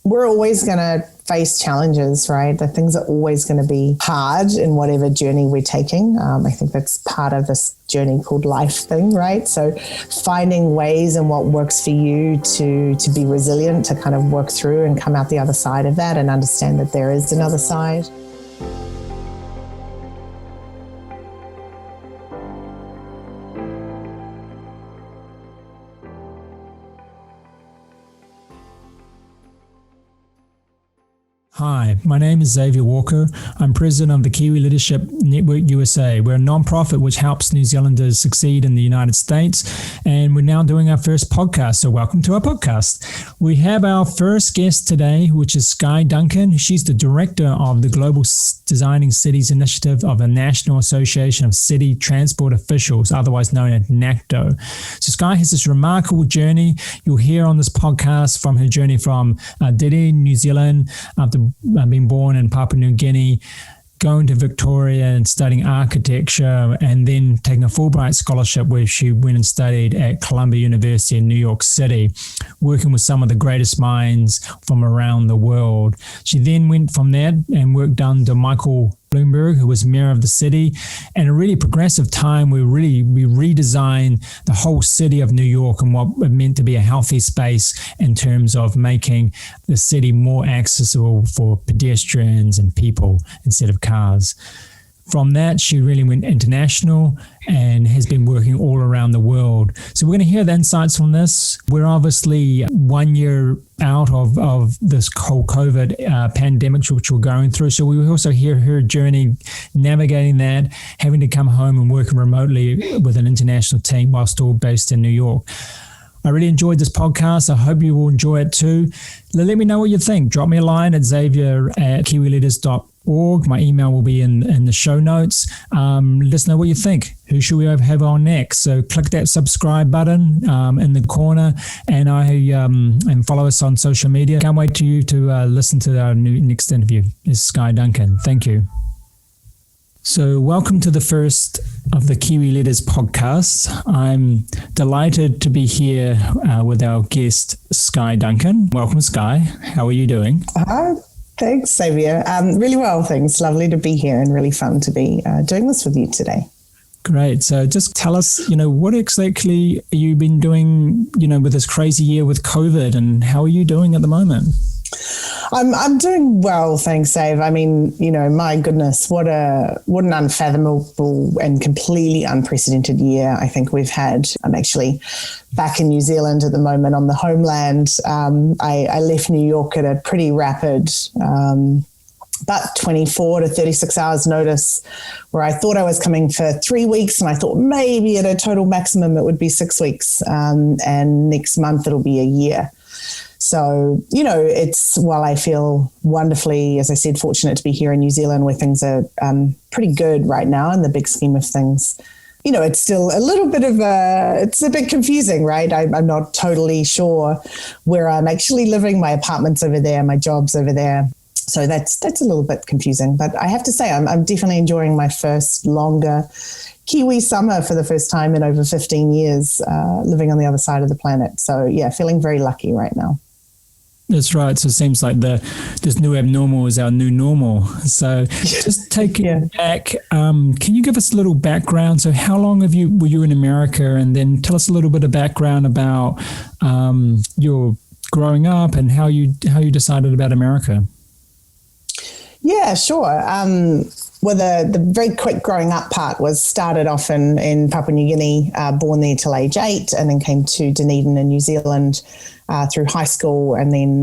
we're always going to face challenges, right? The things are always going to be hard in whatever journey we're taking. I think that's part of this journey called life thing, right? So finding ways and what works for you to be resilient, to kind of work through and come out the other side of that and understand that there is another side. Hi, my name is Xavier Walker. I'm president of the Kiwi Leadership Network USA. We're a non-profit which helps New Zealanders succeed in the United States, and we're now doing our first podcast, so welcome to our podcast. We have our first guest today, which is Skye Duncan. She's the director of the Global Designing Cities Initiative of the National Association of City Transport Officials, otherwise known as NACTO. So Skye has this remarkable journey. You'll hear on this podcast from her journey from Dunedin, New Zealand, after being born in Papua New Guinea, going to Victoria and studying architecture, and then taking a Fulbright scholarship where she went and studied at Columbia University in New York City, working with some of the greatest minds from around the world. She then went from there and worked under Mayor Bloomberg, who was mayor of the city, and a really progressive time where we redesigned the whole city of New York and what it meant to be a healthy space in terms of making the city more accessible for pedestrians and people instead of cars. From that, she really went international and has been working all around the world. So we're going to hear the insights from this. We're obviously 1 year out of this whole COVID pandemic, which we're going through. So we also hear her journey navigating that, having to come home and working remotely with an international team while still based in New York. I really enjoyed this podcast. I hope you will enjoy it too. Let me know what you think. Drop me a line at xavier@kiwileaders.org. My email will be in the show notes. Let us know what you think. Who should we have on next? So click that subscribe button in the corner and follow us on social media. Can't wait to you to listen to our next interview. This is Skye Duncan. Thank you. So welcome to the first of the Kiwi Leaders podcasts. I'm delighted to be here with our guest, Skye Duncan. Welcome, Skye. How are you doing? Thanks, Xavier. Really well, thanks. Lovely to be here and really fun to be doing this with you today. Great. So just tell us, what exactly you've been doing, with this crazy year with COVID, and how are you doing at the moment? I'm doing well, thanks, Dave. I mean, my goodness, what an unfathomable and completely unprecedented year I think we've had. I'm actually back in New Zealand at the moment on the homeland. I left New York at a pretty rapid, about 24 to 36 hours notice, where I thought I was coming for 3 weeks, and I thought maybe at a total maximum it would be 6 weeks, and next month it'll be a year. So, while I feel wonderfully, as I said, fortunate to be here in New Zealand where things are pretty good right now in the big scheme of things, it's still a little bit it's a bit confusing, right? I'm not totally sure where I'm actually living. My apartment's over there, my job's over there. So that's a little bit confusing. But I have to say, I'm definitely enjoying my first longer Kiwi summer for the first time in over 15 years, living on the other side of the planet. So yeah, feeling very lucky right now. That's right. So it seems like this new abnormal is our new normal. So just take it back. Can you give us a little background? So how long were you in America? And then tell us a little bit of background about your growing up and how you decided about America. Yeah, sure. Well, the very quick growing up part started off in Papua New Guinea, born there till age 8, and then came to Dunedin in New Zealand through high school, and then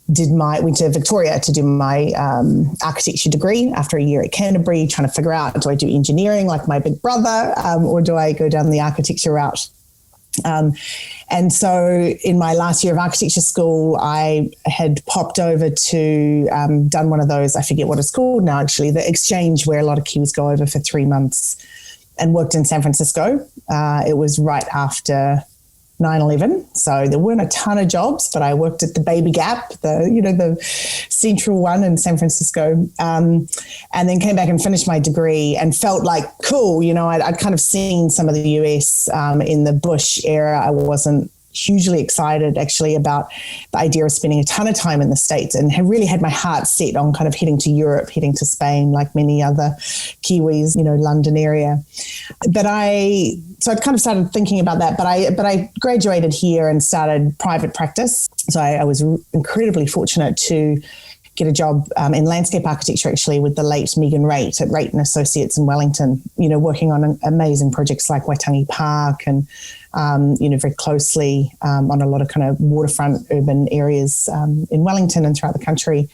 went to Victoria to do my architecture degree after a year at Canterbury, trying to figure out, do I do engineering like my big brother, or do I go down the architecture route? And so in my last year of architecture school, I had popped over to done one of those, I forget what it's called now, actually, the exchange where a lot of Kiwis go over for 3 months, and worked in San Francisco. It was right after 9/11. So there weren't a ton of jobs, but I worked at the Baby Gap, the central one in San Francisco, and then came back and finished my degree and felt like, cool, I'd kind of seen some of the US in the Bush era. I wasn't hugely excited actually about the idea of spending a ton of time in the States, and have really had my heart set on kind of heading to Europe, heading to Spain, like many other Kiwis, London area. So I kind of started thinking about that, but I graduated here and started private practice. So I was incredibly fortunate to get a job in landscape architecture, actually, with the late Megan Raitt at Raitt and Associates in Wellington, working on amazing projects like Waitangi Park and, very closely on a lot of kind of waterfront urban areas in Wellington and throughout the country.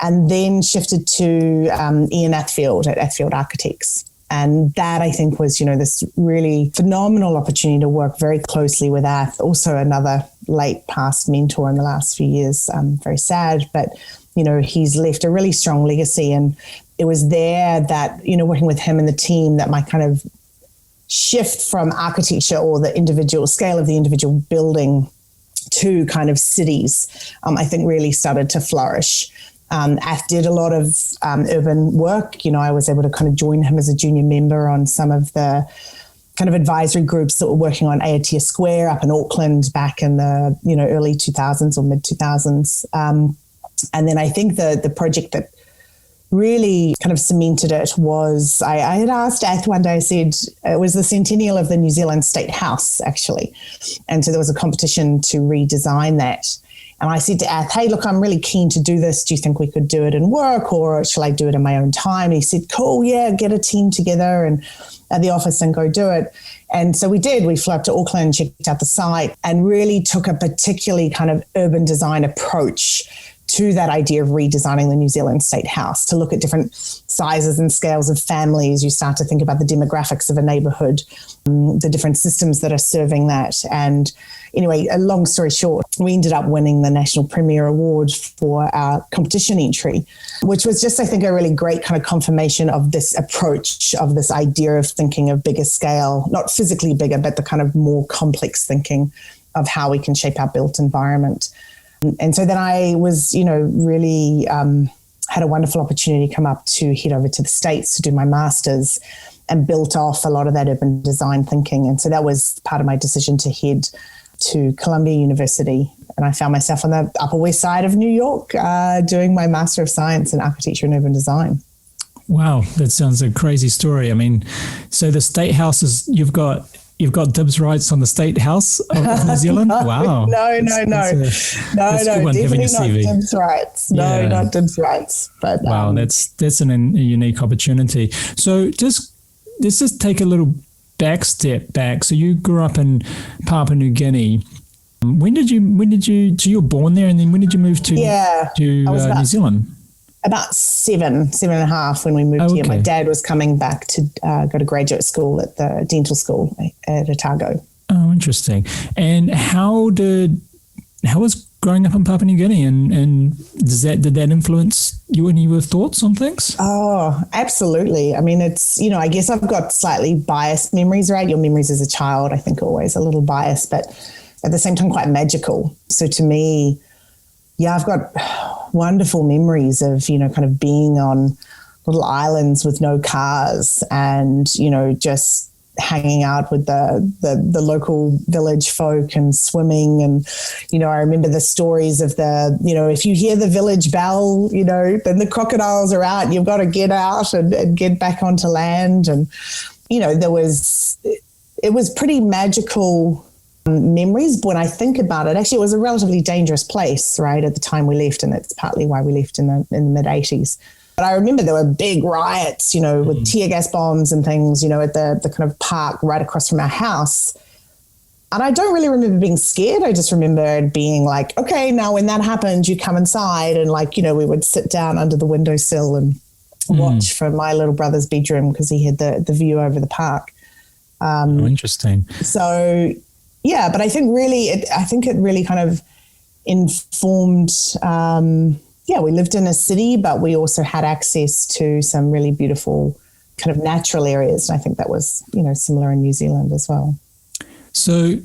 And then shifted to Ian Athfield at Athfield Architects. And that, I think, was, this really phenomenal opportunity to work very closely with Ath, also another late past mentor in the last few years. Very sad, but he's left a really strong legacy. And it was there that, working with him and the team, that my kind of shift from architecture or the individual scale of the individual building to kind of cities, I think really started to flourish. Ath did a lot of urban work. I was able to kind of join him as a junior member on some of the kind of advisory groups that were working on Aotea Square up in Auckland back in the, early 2000s or mid 2000s. And then I think the project that really kind of cemented it was, I had asked Ath one day, I said, it was the centennial of the New Zealand State House, actually. And so there was a competition to redesign that. And I said to Ath, hey, look, I'm really keen to do this. Do you think we could do it in work, or shall I do it in my own time? And he said, cool, yeah, get a team together and at the office and go do it. And so we did. We flew up to Auckland, checked out the site, and really took a particularly kind of urban design approach to that idea of redesigning the New Zealand State House, to look at different sizes and scales of families. You start to think about the demographics of a neighborhood, the different systems that are serving that. And anyway, a long story short, we ended up winning the National Premier Award for our competition entry, which was just, I think, a really great kind of confirmation of this approach, of this idea of thinking of bigger scale, not physically bigger, but the kind of more complex thinking of how we can shape our built environment. And so then I was, really had a wonderful opportunity to come up to head over to the States to do my master's, and built off a lot of that urban design thinking. And so that was part of my decision to head to Columbia University. And I found myself on the Upper West Side of New York doing my Master of Science in Architecture and Urban Design. Wow, that sounds a crazy story. I mean, so the State House is, you've got dibs rights on the State House of New Zealand? Wow. No. Definitely not dibs rights. No, not dibs rights. But wow, that's a unique opportunity. So let's just take a little step back. So you grew up in Papua New Guinea. When did you? So you were born there, and then when did you move to New Zealand? About seven and a half when we moved here. My dad was coming back to go to graduate school at the dental school at Otago. Oh, interesting. And how was growing up in Papua New Guinea, and did that influence you and your thoughts on things? Oh, absolutely. I mean, it's, I guess I've got slightly biased memories, right? Your memories as a child, I think, are always a little biased, but at the same time quite magical. So to me, I've got wonderful memories of, kind of being on little islands with no cars and, just hanging out with the local village folk and swimming. And, I remember the stories of if you hear the village bell, then the crocodiles are out, you've got to get out and get back onto land. And, it was pretty magical memories. But when I think about it, actually, it was a relatively dangerous place, right, at the time we left, and that's partly why we left in the mid 80s. But I remember there were big riots, with tear gas bombs and things, at the kind of park right across from our house. And I don't really remember being scared. I just remember it being like, okay, now when that happens, you come inside, and we would sit down under the windowsill and watch from my little brother's bedroom because he had the view over the park. Interesting. So yeah, but I think it really kind of informed, we lived in a city, but we also had access to some really beautiful kind of natural areas. And I think that was, similar in New Zealand as well. So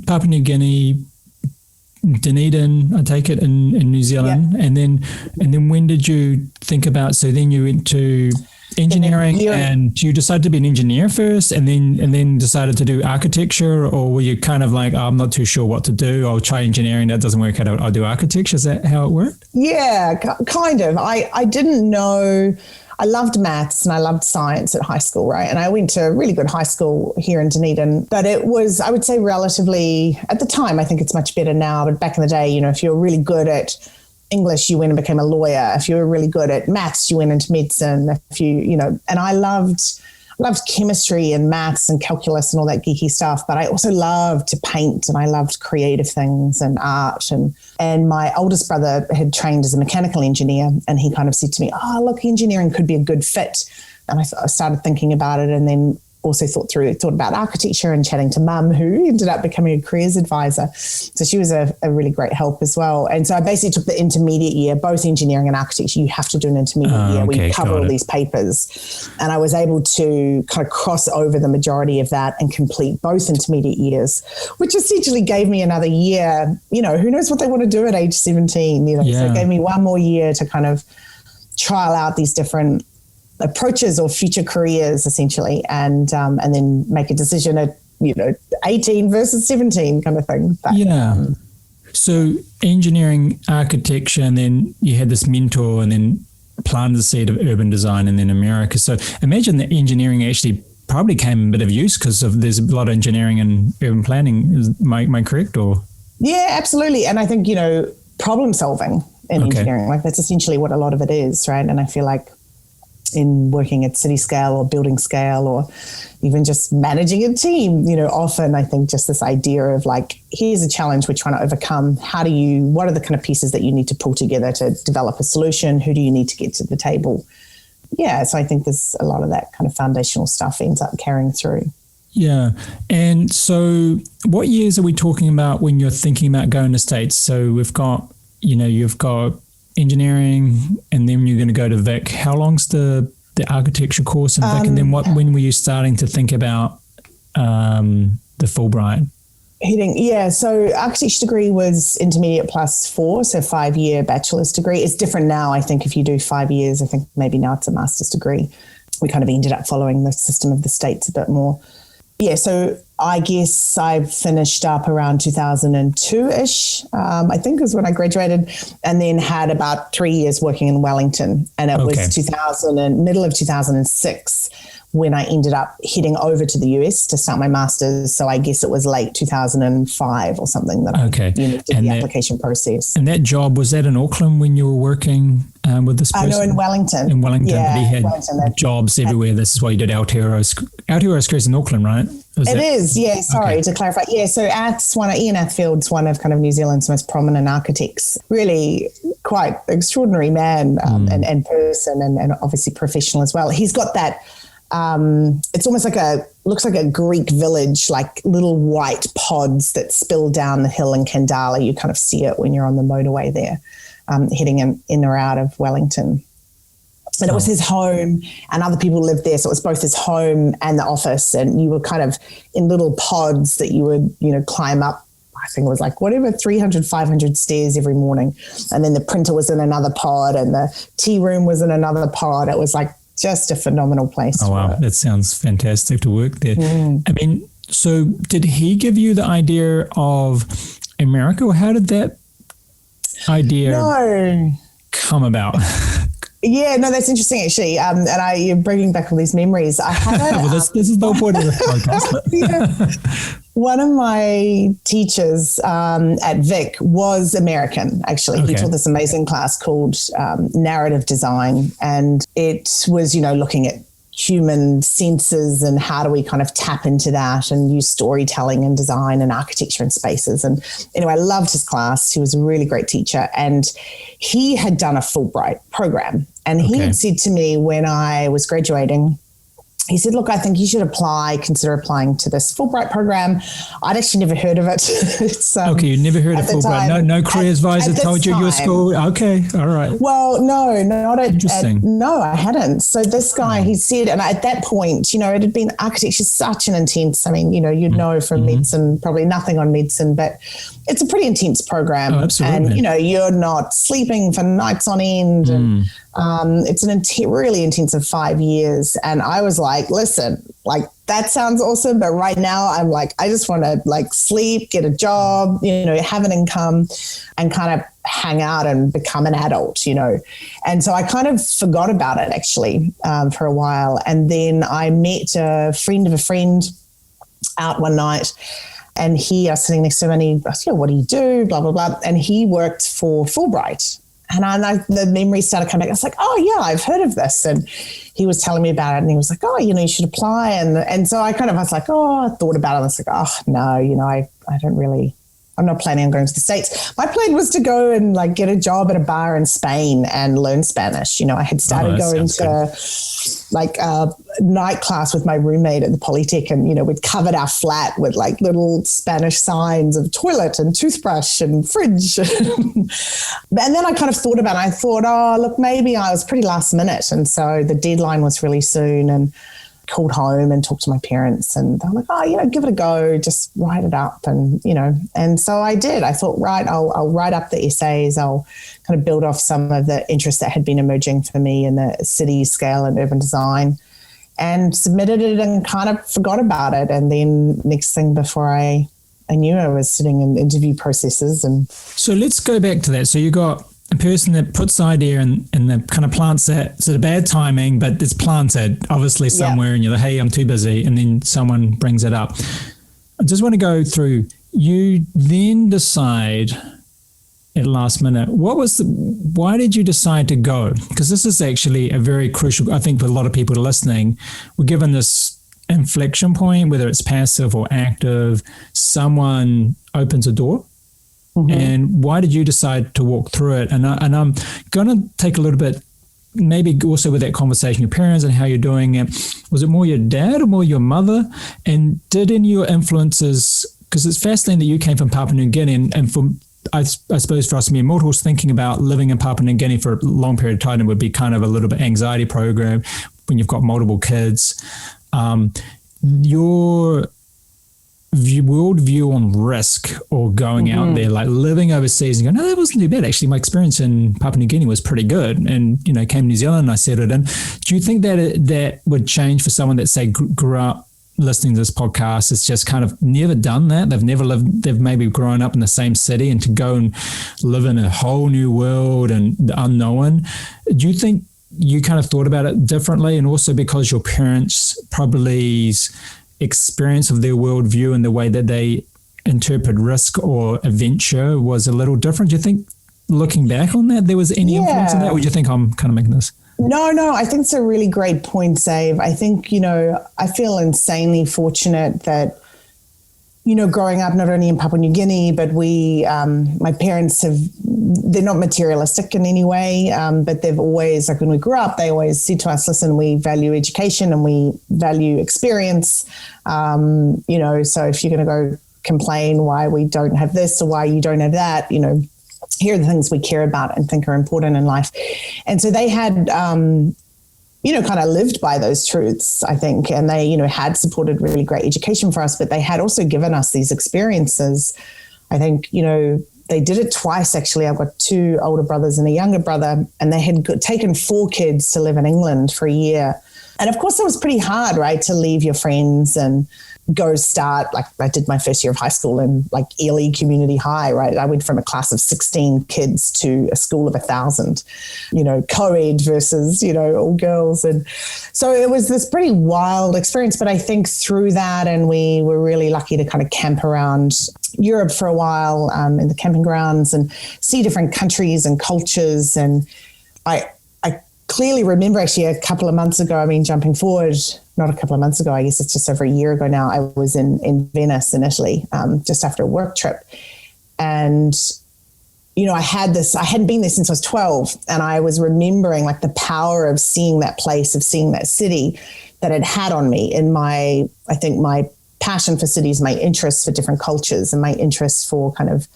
Papua New Guinea, Dunedin, I take it, in New Zealand. Yeah. And then when did you think about, so then you went to engineering, and you decided to be an engineer first and then decided to do architecture, or were you kind of like, oh, I'm not too sure what to do, I'll try engineering, that doesn't work out, I'll do architecture? Is that how it worked? Yeah, kind of. I didn't know. I loved maths and I loved science at high school, right? And I went to a really good high school here in Dunedin, but it was, I would say, relatively, at the time, I think it's much better now, but back in the day, you know, if you were really good at English, you went and became a lawyer. If you were really good at maths, you went into medicine. If you know, and I loved chemistry and maths and calculus and all that geeky stuff, but I also loved to paint and I loved creative things and art. And my oldest brother had trained as a mechanical engineer, and he kind of said to me, oh, look, engineering could be a good fit. And I started thinking about it, and then also thought about architecture and chatting to mum, who ended up becoming a careers advisor. So she was a really great help as well. And so I basically took the intermediate year, both engineering and architecture. You have to do an intermediate year where you cover all these papers. And I was able to kind of cross over the majority of that and complete both intermediate years, which essentially gave me another year. You know, who knows what they want to do at age 17, you know? Yeah. So it gave me one more year to kind of trial out these different approaches or future careers, essentially, and then make a decision at, you know, 18 versus 17 kind of thing. But, so engineering, architecture, and then you had this mentor, and then planted the seed of urban design, and then America. So imagine that engineering actually probably came a bit of use because there's a lot of engineering and urban planning. Am I correct? Or yeah, absolutely. And I think, you know, problem solving in engineering, like that's essentially what a lot of it is, right? And I feel like in working at city scale or building scale or even just managing a team, you know, often I think just this idea of like, here's a challenge we're trying to overcome. What are the kind of pieces that you need to pull together to develop a solution? Who do you need to get to the table? Yeah, so I think there's a lot of that kind of foundational stuff ends up carrying through. Yeah. And so what years are we talking about when you're thinking about going to States? So we've got, you know, you've got engineering, and then you're going to go to Vic. How long's the architecture course in Vic? And then when were you starting to think about the Fulbright? So architecture degree was intermediate +4, so 5-year bachelor's degree. It's different now, I think, if you do 5 years. I think maybe now it's a master's degree. We kind of ended up following the system of the States a bit more. Yeah, so I guess I finished up around 2002-ish, I think was when I graduated, and then had about 3 years working in Wellington. And it was middle of 2006 when I ended up heading over to the US to start my master's. So I guess it was late 2005 or something that I did the application process. And that job, was that in Auckland when you were working with this person? No, in Wellington. In Wellington, but he had jobs everywhere. This is why you did Aotearoa Schools in Auckland, right? To clarify. Yeah, so Ian Athfield's one of kind of New Zealand's most prominent architects, really quite extraordinary man and person and obviously professional as well. He's got that, it's almost like looks like a Greek village, like little white pods that spill down the hill in Kandala. You kind of see it when you're on the motorway there, heading in or out of Wellington. And it was his home, and other people lived there. So it was both his home and the office. And you were kind of in little pods that you would, you know, climb up. I think it was like 300, 500 stairs every morning. And then the printer was in another pod and the tea room was in another pod. It was like just a phenomenal place. Oh, wow. That sounds fantastic to work there. I mean, so did he give you the idea of America, or how did that idea come about? Yeah, no, that's interesting actually. And you're bringing back all these memories. I had this is the whole point of the podcast. One of my teachers at Vic was American, actually. He taught this amazing class called Narrative Design. And it was, you know, looking at human senses and how do we kind of tap into that and use storytelling and design and architecture and spaces. And anyway, I loved his class. He was a really great teacher. And he had done a Fulbright program. And he had said to me when I was graduating, he said, look, I think you should consider applying to this Fulbright program. I'd actually never heard of it. You never heard of Fulbright? No careers advisor told you your school? Okay, all right. Well, no, not at, Interesting. No, I hadn't. So this guy, he said, and at that point, you know, it had been architecture such an intense, I mean, you know, you'd know from medicine, probably nothing on medicine, but it's a pretty intense program. Oh, absolutely. And, you know, you're not sleeping for nights on end. And It's an really intensive 5 years. And I was like, listen, like, that sounds awesome. But right now I'm like, I just want to like sleep, get a job, have an income and kind of hang out and become an adult, And so I kind of forgot about it actually for a while. And then I met a friend of a friend out one night, and I was sitting next to him and he asked, what do you do? Blah, blah, blah. And he worked for Fulbright. And the memories started coming back. I was like, oh, yeah, I've heard of this. And he was telling me about it. And he was like, oh, you should apply. And so I was like, I thought about it. I was like, oh, no, I don't really, I'm not planning on going to the States. My plan was to go and like get a job at a bar in Spain and learn Spanish. I had started going to like a night class with my roommate at the Polytech, and, we'd covered our flat with like little Spanish signs of toilet and toothbrush and fridge. And then I kind of thought about it. I thought, look, maybe I was pretty last minute. And so the deadline was really soon, and called home and talked to my parents, and they're like, give it a go, just write it up. And, and so I did. I thought, right, I'll write up the essays. I'll kind of build off some of the interests that had been emerging for me in the city scale and urban design, and submitted it and kind of forgot about it. And then next thing before I knew, I was sitting in interview processes. And so let's go back to that. So you got a person that puts the idea and the kind of plants it. So the bad timing, but it's planted obviously somewhere, and you're like, hey, I'm too busy. And then someone brings it up. I just want to go through, you then decide at last minute, why did you decide to go? Because this is actually a very crucial, I think for a lot of people listening, we're given this inflection point, whether it's passive or active, someone opens a door. Mm-hmm. And why did you decide to walk through it? And I'm going to take a little bit, maybe also with that conversation, your parents and how you're doing it. Was it more your dad or more your mother? And did any of your influences, because it's fascinating that you came from Papua New Guinea, and for, I suppose for us mere mortals, thinking about living in Papua New Guinea for a long period of time, it would be kind of a little bit anxiety program when you've got multiple kids. Your worldview on risk or going out there, like living overseas and going, no, that wasn't too bad. Actually, my experience in Papua New Guinea was pretty good. And, came to New Zealand and I settled in. Do you think that that would change for someone that, say, grew up listening to this podcast, has just kind of never done that? They've maybe grown up in the same city, and to go and live in a whole new world and the unknown. Do you think you kind of thought about it differently? And also because your parents probably experience of their worldview and the way that they interpret risk or adventure was a little different. Do you think, looking back on that, there was any influence in that? Or do you think I'm kind of making this? No, I think it's a really great point, Zave. I think, I feel insanely fortunate that, growing up not only in Papua New Guinea, but my parents they're not materialistic in any way, but they've always, like when we grew up, they always said to us, listen, we value education and we value experience. So if you're going to go complain why we don't have this or why you don't have that, here are the things we care about and think are important in life. And so they had, kind of lived by those truths, I think, and they, had supported really great education for us, but they had also given us these experiences. I think, they did it twice, actually. I've got 2 older brothers and a younger brother, and they had taken 4 kids to live in England for a year. And of course, it was pretty hard, right, to leave your friends and go start, like I did my first year of high school in like Ely Community High, right? I went from a class of 16 kids to a school of 1,000, co-ed versus, all girls. And so it was this pretty wild experience. But I think through that, and we were really lucky to kind of camp around Europe for a while in the camping grounds and see different countries and cultures. And I clearly remember actually a couple of months ago, jumping forward, not a couple of months ago, I guess it's just over a year ago now, I was in Venice in Italy, just after a work trip. And, I hadn't been there since I was 12. And I was remembering like the power of seeing that place, of seeing that city that it had on me in my passion for cities, my interest for different cultures, and my interest for kind of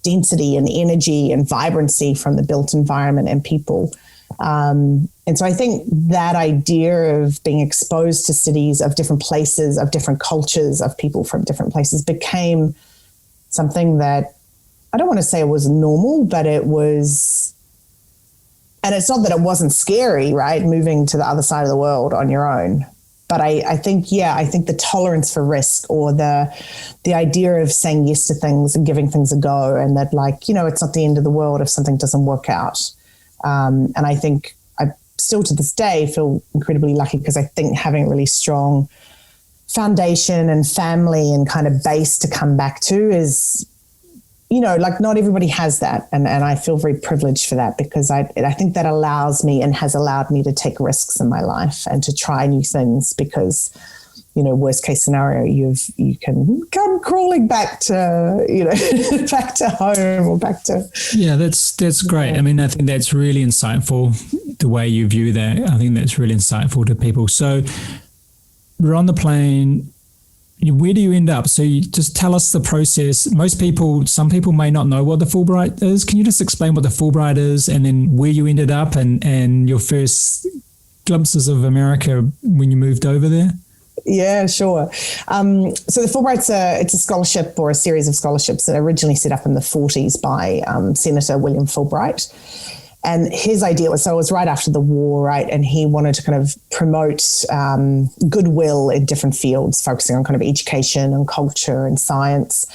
density and energy and vibrancy from the built environment and people. And so I think that idea of being exposed to cities of different places, of different cultures, of people from different places became something that I don't want to say it was normal, but it was And it's not that it wasn't scary, right? Moving to the other side of the world on your own. But I think the tolerance for risk, or the idea of saying yes to things and giving things a go, and that, like, you know, it's not the end of the world if something doesn't work out. And I think I still to this day feel incredibly lucky, because I think having a really strong foundation and family and kind of base to come back to is, you know, like, not everybody has that. And I feel very privileged for that, because I think that allows me and has allowed me to take risks in my life and to try new things, because, you know, worst case scenario, you can come crawling back to, you know, back to home or back to. Yeah, that's great. Yeah. I mean, I think that's really insightful, the way you view that. I think that's really insightful to people. So we're on the plane. Where do you end up? So you just tell us the process. Some people may not know what the Fulbright is. Can you just explain what the Fulbright is, and then where you ended up, and your first glimpses of America when you moved over there? Yeah, sure. So the Fulbright's it's a scholarship, or a series of scholarships, that originally set up in the 40s by Senator William Fulbright. And his idea was, so it was right after the war, right? And he wanted to kind of promote goodwill in different fields, focusing on kind of education and culture and science.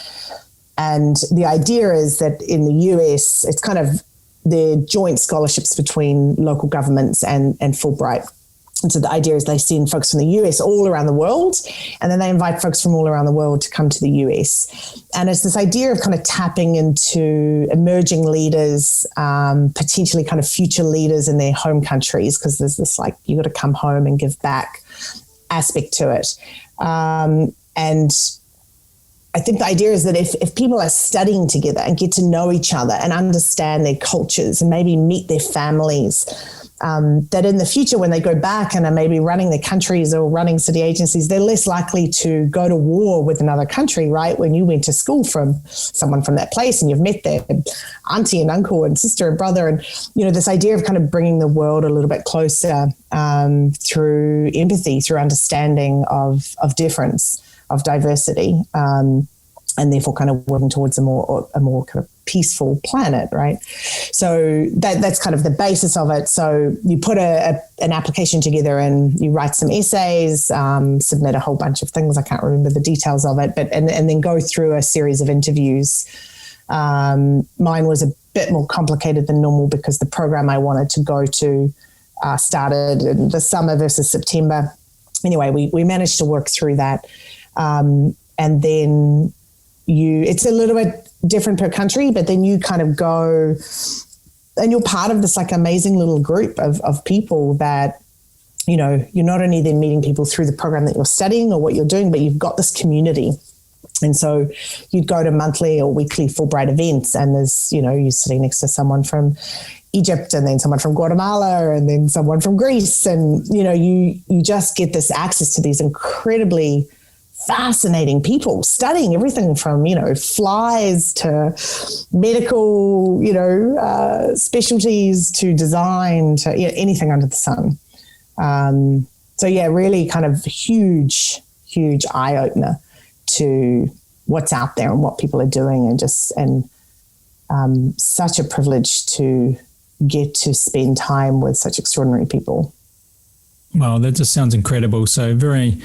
And the idea is that in the US, it's kind of the joint scholarships between local governments and Fulbright. And so the idea is they send folks from the US all around the world, and then they invite folks from all around the world to come to the US. And it's this idea of kind of tapping into emerging leaders, potentially kind of future leaders in their home countries, because there's this, like, you got to come home and give back aspect to it. And I think the idea is that if people are studying together and get to know each other and understand their cultures and maybe meet their families, that in the future, when they go back and are maybe running their countries or running city agencies, they're less likely to go to war with another country, right? When you went to school from someone from that place and you've met their auntie and uncle and sister and brother, and, you know, this idea of kind of bringing the world a little bit closer through empathy, through understanding of difference, of diversity, and therefore kind of working towards a more kind of peaceful planet, right? So that's kind of the basis of it. So you put an application together and you write some essays, submit a whole bunch of things. I can't remember the details of it, and then go through a series of interviews. Mine was a bit more complicated than normal, because the program I wanted to go to started in the summer versus September. Anyway, we managed to work through that. And then it's a little bit different per country, but then you kind of go and you're part of this, like, amazing little group of people that, you know, you're not only then meeting people through the program that you're studying or what you're doing, but you've got this community. And so you'd go to monthly or weekly Fulbright events, and there's, you know, you're sitting next to someone from Egypt, and then someone from Guatemala, and then someone from Greece. And, you know, you just get this access to these incredibly fascinating people studying everything from, you know, flies to medical, you know, specialties to design to, you know, anything under the sun. So yeah, really kind of huge eye opener to what's out there and what people are doing, and such a privilege to get to spend time with such extraordinary people. Well, that just sounds incredible. So very,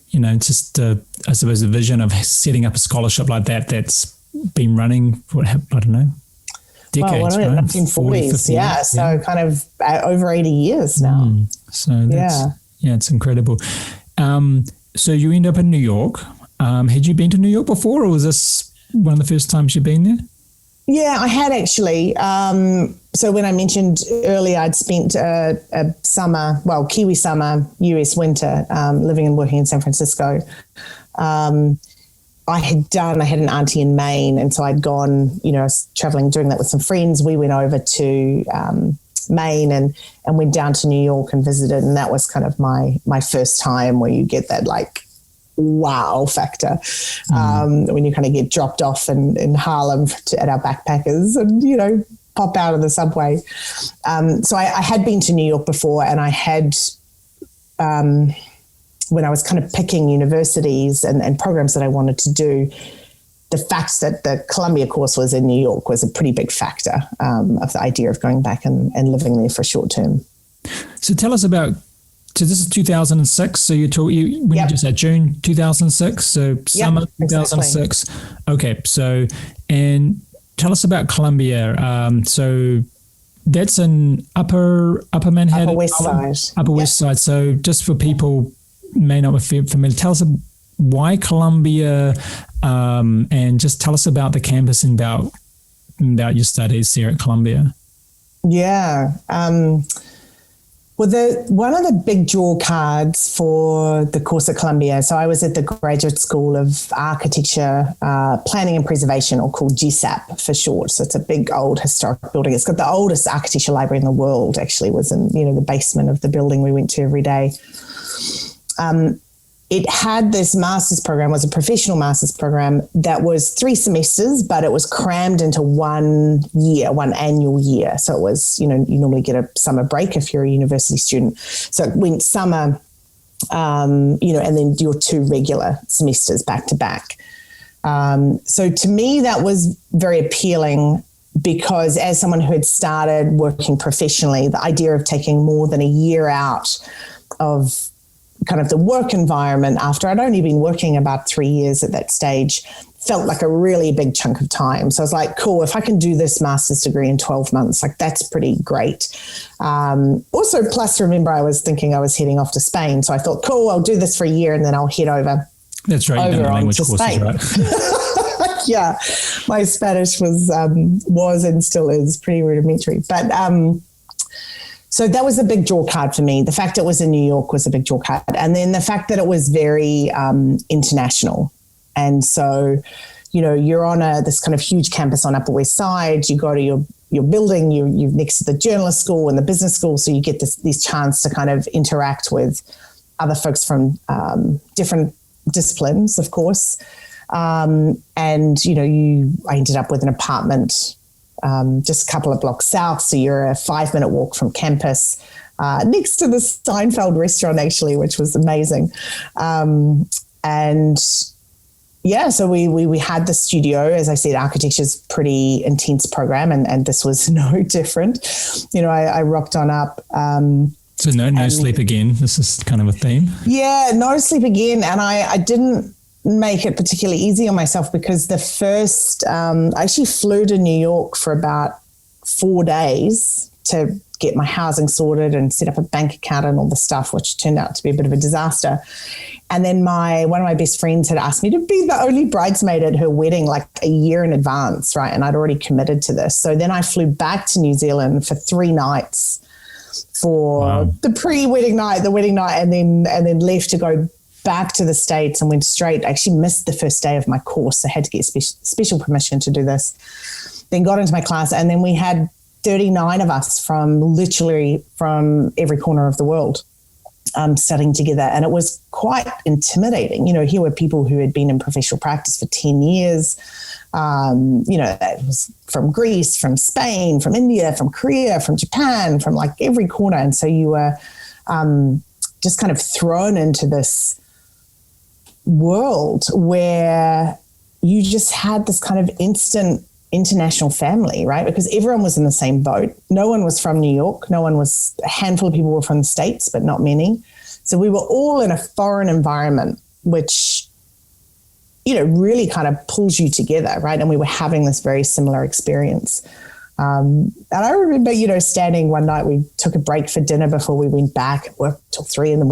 you know, just I suppose the vision of setting up a scholarship like that's been running for, I don't know, decades, well, right? 1940s, yeah. So kind of over 80 years now. So that's, yeah, it's incredible. So you end up in New York. Had you been to New York before, or was this one of the first times you've been there? Yeah, I had actually. So when I mentioned earlier, I'd spent a summer, Kiwi summer, US winter, living and working in San Francisco. I had an auntie in Maine, and so I'd gone, you know, I was traveling, doing that with some friends. We went over to Maine and went down to New York and visited, and that was kind of my first time where you get that, like, wow factor when you kind of get dropped off in Harlem at our backpackers and, you know, pop out of the subway. So I had been to New York before, and I had, when I was kind of picking universities and programs that I wanted to do, the fact that the Columbia course was in New York was a pretty big factor of the idea of going back and living there for short term. So tell us about, so this is 2006. So you just said June 2006. So summer 2006. Exactly. Okay. So, and tell us about Columbia. So that's in upper Manhattan, Upper West Side. Upper West Side. So just for people may not be familiar, tell us why Columbia, and just tell us about the campus and about your studies here at Columbia. Yeah. Well, one of the big draw cards for the course at Columbia, so I was at the Graduate School of Architecture, Planning and Preservation, or called GSAP for short. So it's a big old historic building. It's got the oldest architecture library in the world, actually, was in, the basement of the building we went to every day. It had this master's program, was a professional master's program that was 3 semesters, but it was crammed into 1 year, 1 annual year. So it was, you normally get a summer break if you're a university student. So it went summer, and then your 2 regular semesters back to back. So to me, that was very appealing because as someone who had started working professionally, the idea of taking more than a year out of kind of the work environment after I'd only been working about 3 years at that stage felt like a really big chunk of time. So I was like, cool, if I can do this master's degree in 12 months, like that's pretty great. Also, plus remember, I was thinking I was heading off to Spain. So I thought, cool, I'll do this for a year and then I'll head over. That's right. You've done the language courses, right? Yeah. My Spanish was and still is pretty rudimentary. But so that was a big draw card for me. The fact it was in New York was a big draw card. And then the fact that it was very international. And so, you're on this kind of huge campus on Upper West Side. You go to your building, you're next to the journalist school and the business school. So you get this chance to kind of interact with other folks from different disciplines, of course. And, I ended up with an apartment just a couple of blocks south. So you're a 5-minute walk from campus, next to the Steinfeld restaurant, actually, which was amazing. So we had the studio. As I said, architecture is a pretty intense program, and this was no different. I rocked on up. So no sleep again. This is kind of a theme. Yeah, no sleep again. And I didn't make it particularly easy on myself because the first, I actually flew to New York for about 4 days to get my housing sorted and set up a bank account and all the stuff, which turned out to be a bit of a disaster. And then one of my best friends had asked me to be the only bridesmaid at her wedding like a year in advance, right? And I'd already committed to this. So then I flew back to New Zealand for 3 nights for the pre-wedding night, the wedding night, and then left to go back to the States and went straight. I actually missed the first day of my course. So I had to get special permission to do this. Then got into my class, and then we had 39 of us from every corner of the world studying together. And it was quite intimidating. Here were people who had been in professional practice for 10 years. That was from Greece, from Spain, from India, from Korea, from Japan, from like every corner. And so you were just kind of thrown into this world where you just had this kind of instant international family, right? Because everyone was in the same boat. No one was from New York. A handful of people were from the States, but not many. So we were all in a foreign environment, which, really kind of pulls you together, right? And we were having this very similar experience. And I remember, standing one night, we took a break for dinner before we went back, worked till 3 a.m,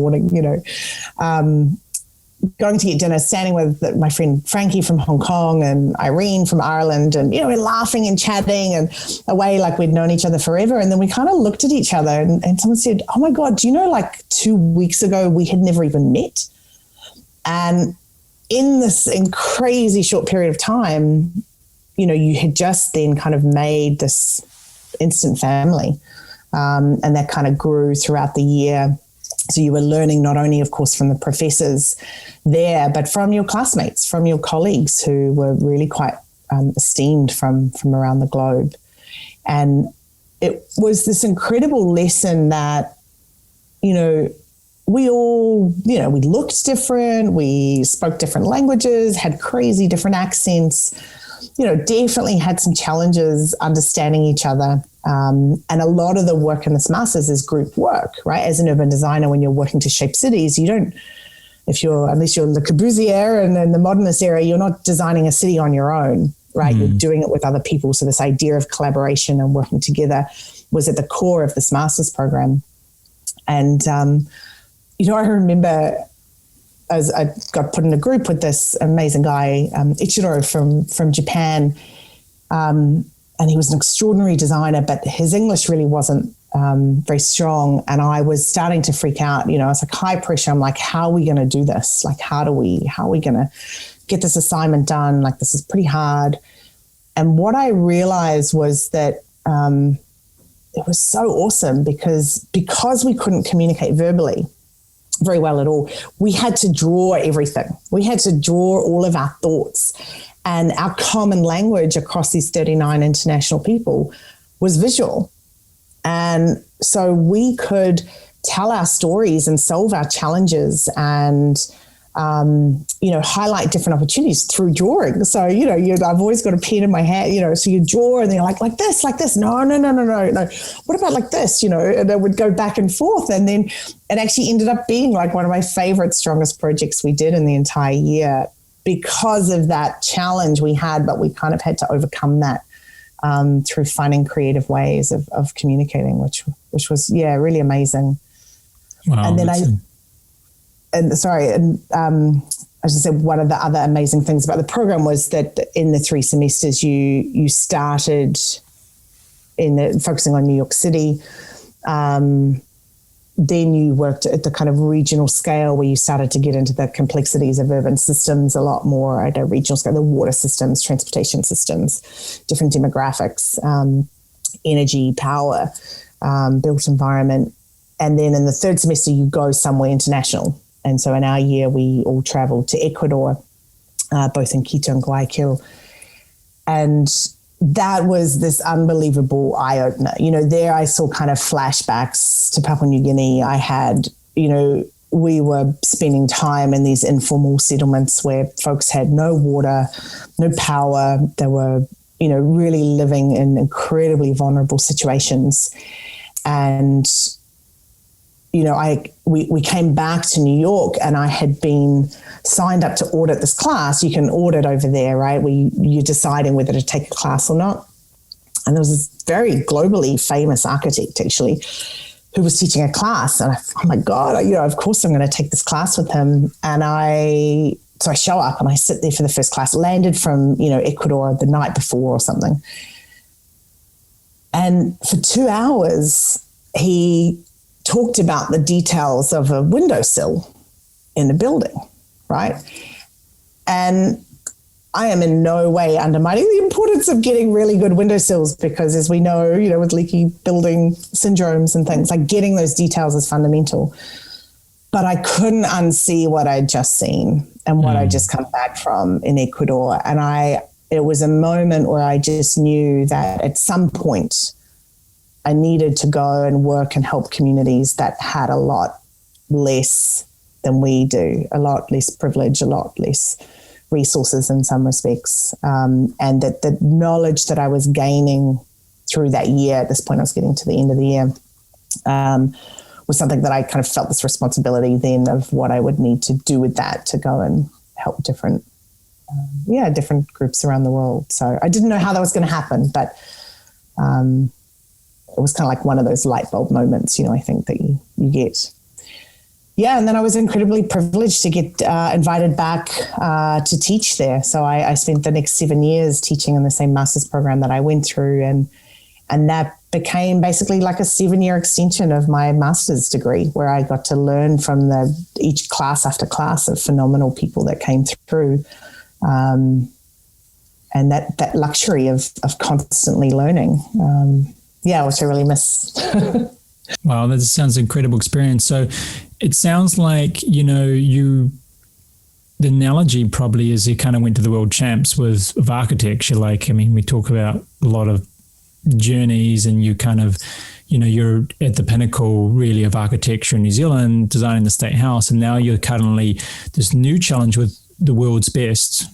going to get dinner, standing with my friend Frankie from Hong Kong and Irene from Ireland, and we're laughing and chatting and away like we'd known each other forever. And then we kind of looked at each other and someone said, "Oh my God, do you know, like 2 weeks ago we had never even met?" And in this crazy short period of time, you had just then kind of made this instant family, and that kind of grew throughout the year. So you were learning not only, of course, from the professors there, but from your classmates, from your colleagues who were really quite esteemed from around the globe. And it was this incredible lesson that, we all, we looked different, we spoke different languages, had crazy different accents, definitely had some challenges understanding each other. And a lot of the work in this master's is group work, right? As an urban designer, when you're working to shape cities, unless you're Le Corbusier and in the modernist era, you're not designing a city on your own, right? You're doing it with other people. So this idea of collaboration and working together was at the core of this master's program. And, I remember as I got put in a group with this amazing guy, Ichiro from Japan, and he was an extraordinary designer, but his English really wasn't very strong. And I was starting to freak out. I was like, high pressure. I'm like, how are we going to do this? Like, how are we going to get this assignment done? Like, this is pretty hard. And what I realized was that it was so awesome because we couldn't communicate verbally very well at all, we had to draw everything. We had to draw all of our thoughts. And our common language across these 39 international people was visual. And so we could tell our stories and solve our challenges and, highlight different opportunities through drawing. So, I've always got a pen in my hand, so you draw and they're like this. No. What about like this, and it would go back and forth. And then it actually ended up being like one of my favorite, strongest projects we did in the entire year because of that challenge we had, but we kind of had to overcome that through finding creative ways of communicating, which was, really amazing. Wow. And then I just said one of the other amazing things about the program was that in the 3 semesters you started focusing on New York City. Then you worked at the kind of regional scale where you started to get into the complexities of urban systems a lot more at a regional scale, the water systems, transportation systems, different demographics, energy, power, built environment. And then in the 3rd semester, you go somewhere international. And so in our year, we all traveled to Ecuador, both in Quito and Guayaquil. And that was this unbelievable eye-opener. There I saw kind of flashbacks to Papua New Guinea. I had, we were spending time in these informal settlements where folks had no water, no power. They were, really living in incredibly vulnerable situations. And we came back to New York and I had been signed up to audit this class. You can audit over there, right? You're deciding whether to take a class or not. And there was this very globally famous architect actually who was teaching a class. And I thought, oh my God, of course I'm going to take this class with him. And so I show up and I sit there for the first class, landed from, Ecuador the night before or something. And for 2 hours, he talked about the details of a windowsill in a building, right? And I am in no way undermining the importance of getting really good windowsills because as we know, with leaky building syndromes and things, like getting those details is fundamental. But I couldn't unsee what I'd just seen and what I'd just come back from in Ecuador. And it was a moment where I just knew that at some point I needed to go and work and help communities that had a lot less than we do, a lot less privilege, a lot less resources in some respects. And that the knowledge that I was gaining through that year, at this point I was getting to the end of the year, was something that I kind of felt this responsibility then of what I would need to do with that to go and help different groups around the world. So I didn't know how that was going to happen, but it was kind of like one of those light bulb moments, I think that you get. Yeah, and then I was incredibly privileged to get invited back to teach there. So I spent the next 7 years teaching in the same master's program that I went through, and that became basically like a 7-year extension of my master's degree, where I got to learn from each class after class of phenomenal people that came through, and that luxury of constantly learning. Which I really miss. Wow, that sounds an incredible experience. So it sounds like, the analogy probably is you kind of went to the world champs of architecture. We talk about a lot of journeys and you kind of, you're at the pinnacle really of architecture in New Zealand, designing the State House, and now you're currently this new challenge with the world's best,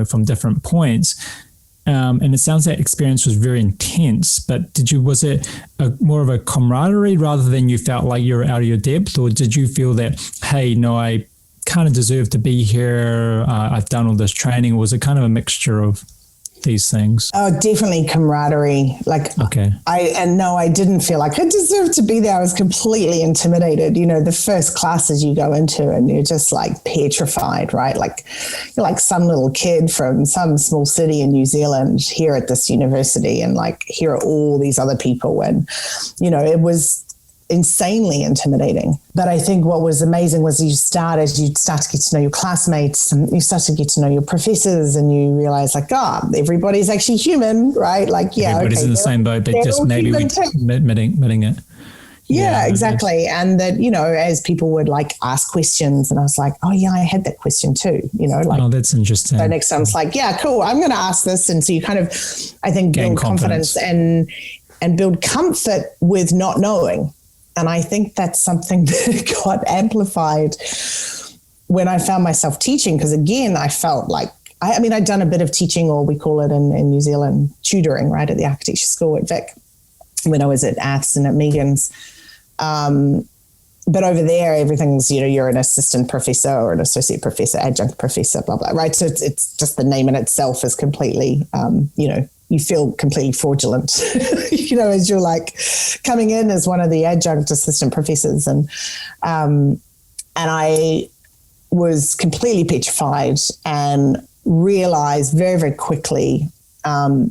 from different points. And it sounds that experience was very intense, but was it more of a camaraderie rather than you felt like you were out of your depth, or did you feel that, hey, no, I kind of deserve to be here, I've done all this training, or was it kind of a mixture of these things? Oh, definitely camaraderie. Okay. I didn't feel like I deserved to be there. I was completely intimidated. The first classes you go into and you're just like petrified, right? Like you're like some little kid from some small city in New Zealand here at this university, and like here are all these other people. And, it was insanely intimidating. But I think what was amazing was you start to get to know your classmates, and you start to get to know your professors, and you realize everybody's actually human, right? Everybody's in the same boat, but just maybe admitting it. Yeah, exactly. And that, as people would ask questions, and I was like, oh yeah, I had that question too, oh, that's interesting. So next time it's like, yeah, cool, I'm going to ask this. And so you kind of, I think, build confidence and build comfort with not knowing. And I think that's something that got amplified when I found myself teaching, because again, I felt like, I'd done a bit of teaching, or we call it in New Zealand, tutoring, right, at the architecture school at Vic when I was at Aths and at Megan's. But over there, everything's, you're an assistant professor or an associate professor, adjunct professor, blah, blah, right? So it's just the name in itself is completely, you feel completely fraudulent, as you're coming in as one of the adjunct assistant professors. And I was completely petrified and realized very, very quickly, how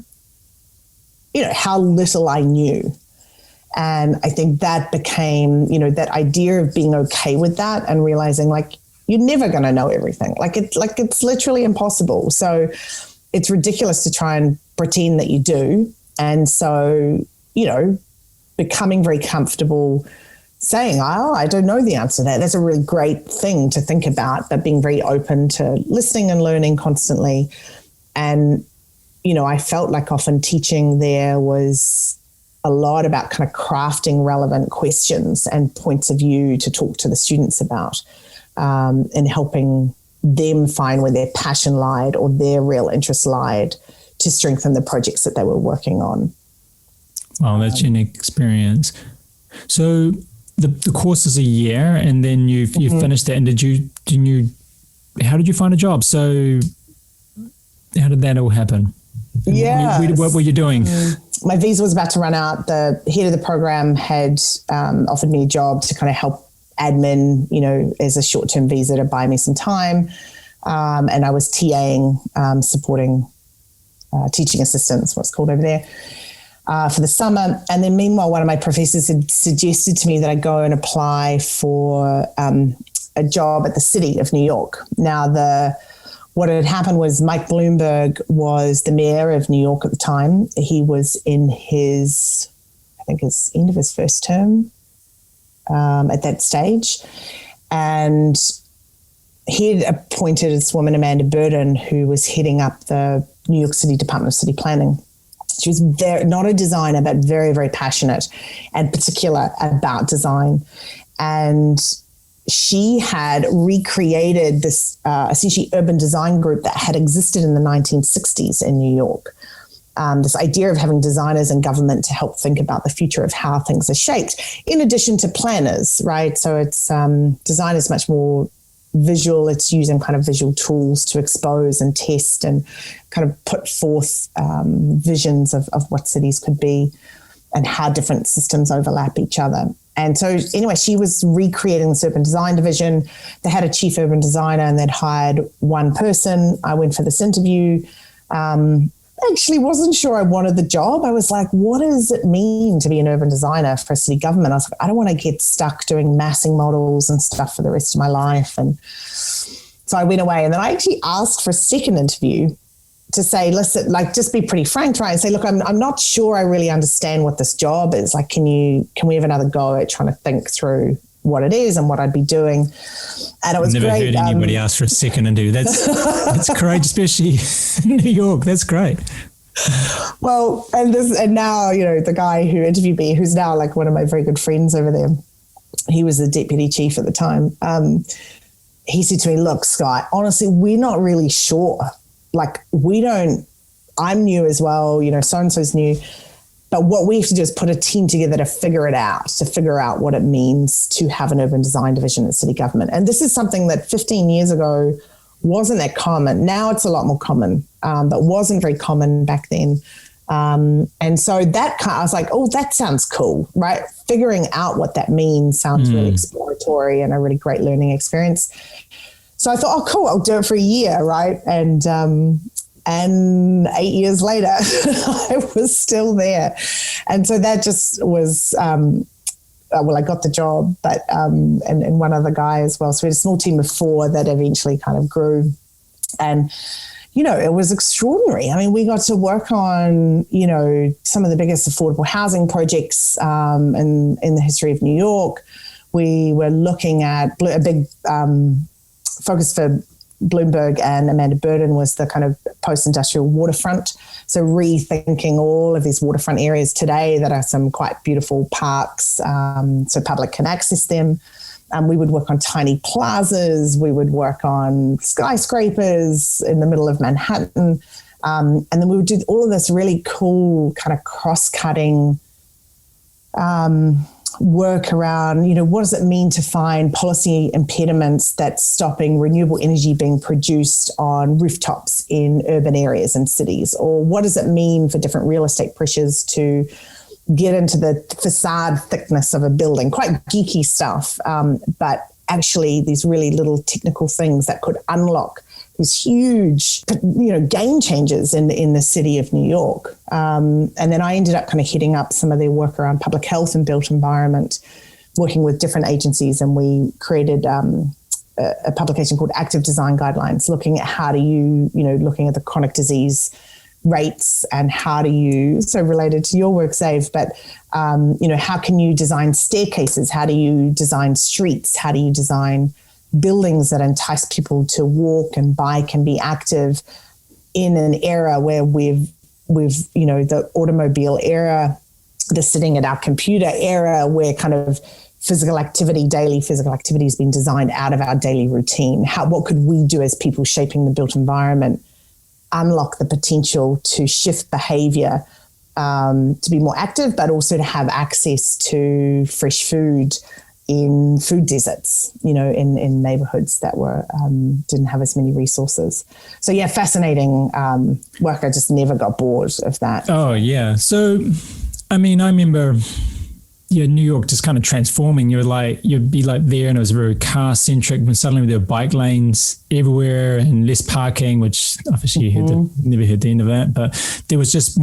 little I knew. And I think that became, that idea of being okay with that and realizing you're never going to know everything. It's literally impossible. So it's ridiculous to try and pretend that you do. And so, becoming very comfortable saying, oh, I don't know the answer to that. That's a really great thing to think about, but being very open to listening and learning constantly. And, I felt like often teaching there was a lot about kind of crafting relevant questions and points of view to talk to the students about, and helping them find where their passion lied or their real interest lied to strengthen the projects that they were working on. Wow, that's a unique experience. So the course is a year, and then you finished it. And how did you find a job? So how did that all happen? Yeah. What were you doing? My visa was about to run out. The head of the program had offered me a job to kind of help admin, as a short-term visa to buy me some time. And I was TAing, supporting teaching assistants, what's called over there, for the summer. And then meanwhile, one of my professors had suggested to me that I go and apply for a job at the city of New York. Now, what had happened was Mike Bloomberg was the mayor of New York at the time. He was in his end of his first term at that stage. And he had appointed this woman, Amanda Burden, who was heading up the New York City Department of City Planning. She was not a designer, but very, very passionate and particular about design. And she had recreated this essentially urban design group that had existed in the 1960s in New York. This idea of having designers in government to help think about the future of how things are shaped, in addition to planners, right? So it's design is much more visual. It's using kind of visual tools to expose and test and kind of put forth visions of what cities could be and how different systems overlap each other. And so anyway, she was recreating this urban design division. They had a chief urban designer and they'd hired one person. I went for this interview. Actually wasn't sure I wanted the job. I was like, what does it mean to be an urban designer for a city government? I was like, I don't want to get stuck doing massing models and stuff for the rest of my life. And so I went away, and then I actually asked for a second interview to say, listen, just be pretty frank, right? And say, look, I'm not sure I really understand what this job is. Can we have another go at trying to think through what it is and what I'd be doing? And it was never great. Heard anybody ask for a second interview. That's great, especially in New York. That's great. Well, and now, the guy who interviewed me, who's now like one of my very good friends over there, he was the deputy chief at the time. He said to me, look, Skye, honestly, we're not really sure. Like, I'm new as well, so-and-so's new. But what we have to do is put a team together to figure out what it means to have an urban design division in city government. And this is something that 15 years ago wasn't that common. Now it's a lot more common, but wasn't very common back then. And so I was like, oh, that sounds cool, right? Figuring out what that means sounds really exploratory and a really great learning experience. So I thought, oh, cool, I'll do it for a year, right? And 8 years later, I was still there. And so that just was, I got the job, but and one other guy as well. So we had a small team of 4 that eventually kind of grew. And, it was extraordinary. I mean, we got to work on, some of the biggest affordable housing projects in the history of New York. We were looking at a big focus for Bloomberg and Amanda Burden was the kind of post-industrial waterfront. So rethinking all of these waterfront areas today that are some quite beautiful parks, so public can access them. We would work on tiny plazas. We would work on skyscrapers in the middle of Manhattan. And then we would do all of this really cool kind of cross-cutting work around, what does it mean to find policy impediments that's stopping renewable energy being produced on rooftops in urban areas and cities? Or what does it mean for different real estate pressures to get into the facade thickness of a building? Quite geeky stuff, but actually these really little technical things that could unlock these huge, game changers in the city of New York. And then I ended up kind of heading up some of their work around public health and built environment, working with different agencies. And we created a publication called Active Design Guidelines, looking at how do you, looking at the chronic disease rates and how do you, so related to your work, Xav, but, how can you design staircases? How do you design streets? How do you design buildings that entice people to walk and bike and be active in an era where we've the automobile era, the sitting at our computer era, where kind of daily physical activity has been designed out of our daily routine. What could we do as people shaping the built environment, unlock the potential to shift behavior, to be more active, but also to have access to fresh food in food deserts, in neighborhoods that didn't have as many resources. So yeah, fascinating work. I just never got bored of that. Oh yeah. So, I mean, I remember New York just kind of transforming. You'd be like there and it was very car centric, but suddenly there were bike lanes everywhere and less parking, which obviously never heard the end of that, but there was just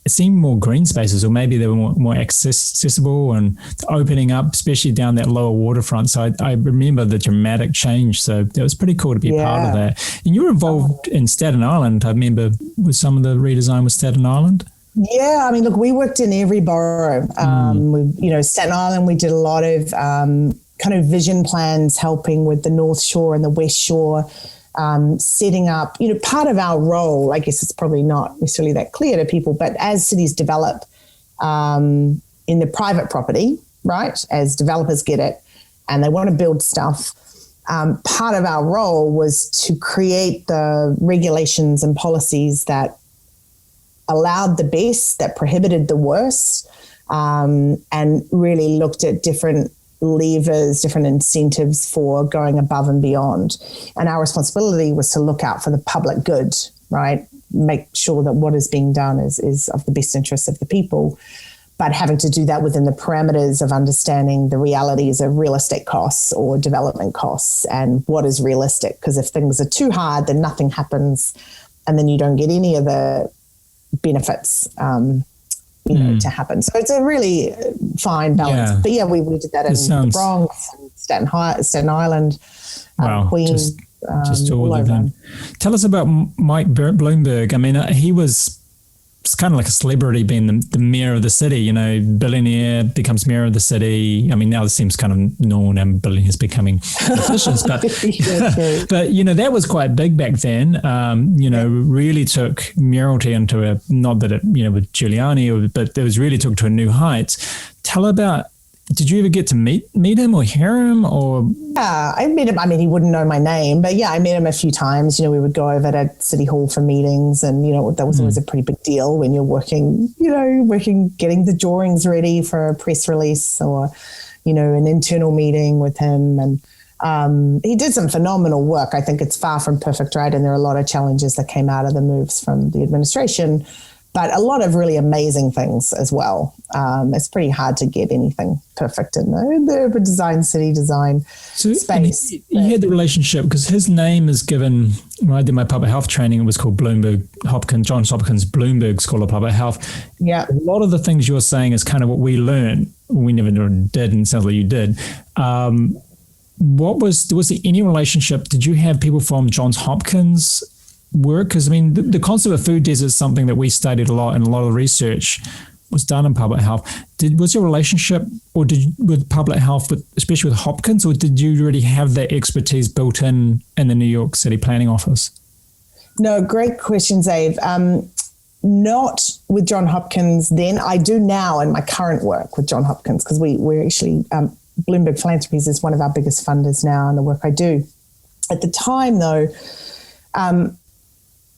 it seemed more green spaces, or maybe they were more accessible and opening up, especially down that lower waterfront. So I remember the dramatic change. So it was pretty cool to be a part of that. And you were involved in Staten Island, I remember, with some of the redesign with Staten Island. Yeah, I mean, look, we worked in every borough. Staten Island, we did a lot of kind of vision plans, helping with the North Shore and the West Shore, setting up, part of our role, I guess it's probably not necessarily that clear to people, but as cities develop in the private property, right, as developers get it and they want to build stuff, part of our role was to create the regulations and policies that allowed the best, that prohibited the worst, and really looked at different levers, different incentives for going above and beyond. And our responsibility was to look out for the public good, right? Make sure that what is being done is of the best interests of the people, but having to do that within the parameters of understanding the realities of real estate costs or development costs and what is realistic. Because if things are too hard, then nothing happens and then you don't get any of the benefits to happen. So it's a really fine balance. Yeah. But yeah, we did that in the Bronx, Staten Island, Queens, just all of them. Tell us about Mike Bloomberg. I mean, he was it's kind of like a celebrity being the mayor of the city, you know, billionaire becomes mayor of the city. I mean, now it seems kind of normal now, billionaires becoming politicians, but, but, you know, that was quite big back then, you know, really took mayoralty into not that it, you know, with Giuliani, but it was really took to a new height. Tell about, did you ever get to meet him or hear him or? Yeah, I met him. I mean, he wouldn't know my name, but yeah, I met him a few times. You know, we would go over to City Hall for meetings, and, you know, that was always a pretty big deal when you're working, getting the drawings ready for a press release or, you know, an internal meeting with him. And he did some phenomenal work. I think it's far from perfect, right? And there are a lot of challenges that came out of the moves from the administration, but a lot of really amazing things as well. It's pretty hard to get anything perfect in the urban design, city design space. He had the relationship because his name is given, when I did my public health training, it was called Johns Hopkins Bloomberg School of Public Health. Yeah. A lot of the things you're saying is kind of what we learned. We never did, and it sounds like you did. Was there any relationship? Did you have people from Johns Hopkins work? Because I mean, the concept of food desert is something that we studied a lot, and a lot of research was done in public health. Was your relationship with public health, especially with Hopkins, or did you already have that expertise built in the New York City Planning Office? No, great question, Zave. Not with John Hopkins then. I do now in my current work with John Hopkins, because we're actually, Bloomberg Philanthropies is one of our biggest funders now in the work I do. At the time, though,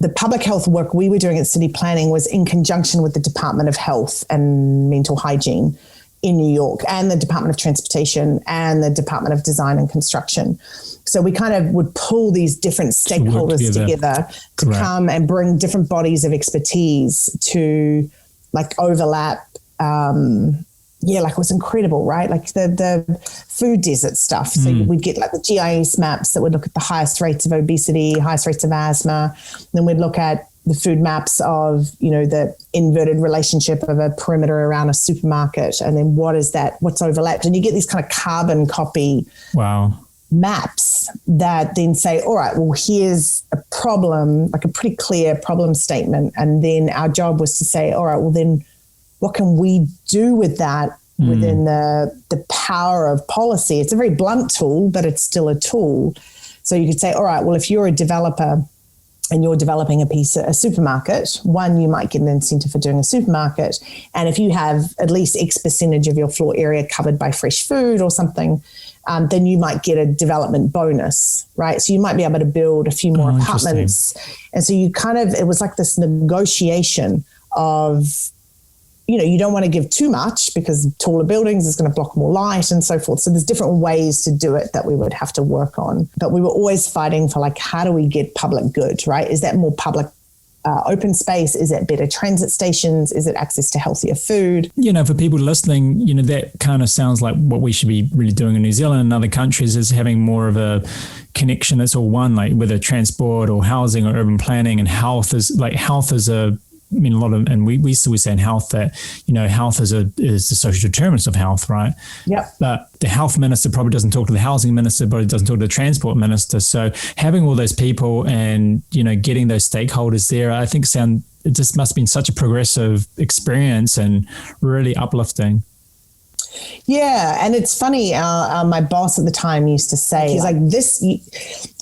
the public health work we were doing at City Planning was in conjunction with the Department of Health and Mental Hygiene in New York, and the Department of Transportation and the Department of Design and Construction. So we kind of would pull these different stakeholders together to come and bring different bodies of expertise to like overlap. It was incredible, right? Like the food desert stuff. So we'd get like the GIS maps that would look at the highest rates of obesity, highest rates of asthma. Then we'd look at the food maps of, you know, the inverted relationship of a perimeter around a supermarket. And then what's overlapped? And you get these kind of carbon copy maps that then say, all right, well, here's a problem, like a pretty clear problem statement. And then our job was to say, all right, well, then what can we do with that within the power of policy? It's a very blunt tool, but it's still a tool. So you could say, all right, well, if you're a developer and you're developing a supermarket, one, you might get an incentive for doing a supermarket. And if you have at least X percentage of your floor area covered by fresh food or something, then you might get a development bonus, right? So you might be able to build a few more apartments. And so it was like this negotiation of, you know, you don't want to give too much because taller buildings is going to block more light and so forth. So there's different ways to do it that we would have to work on. But we were always fighting for like, how do we get public good, right? Is that more public open space? Is it better transit stations? Is it access to healthier food? You know, for people listening, you know, that kind of sounds like what we should be really doing in New Zealand and other countries, is having more of a connection that's all one, like whether transport or housing or urban planning. And health is a lot of, and we still say in health that, you know, health is the social determinants of health, right? Yep. But the health minister probably doesn't talk to the housing minister, but it doesn't talk to the transport minister. So having all those people and, you know, getting those stakeholders there, I think it just must have been such a progressive experience and really uplifting. Yeah. And it's funny, my boss at the time used to say, he's like,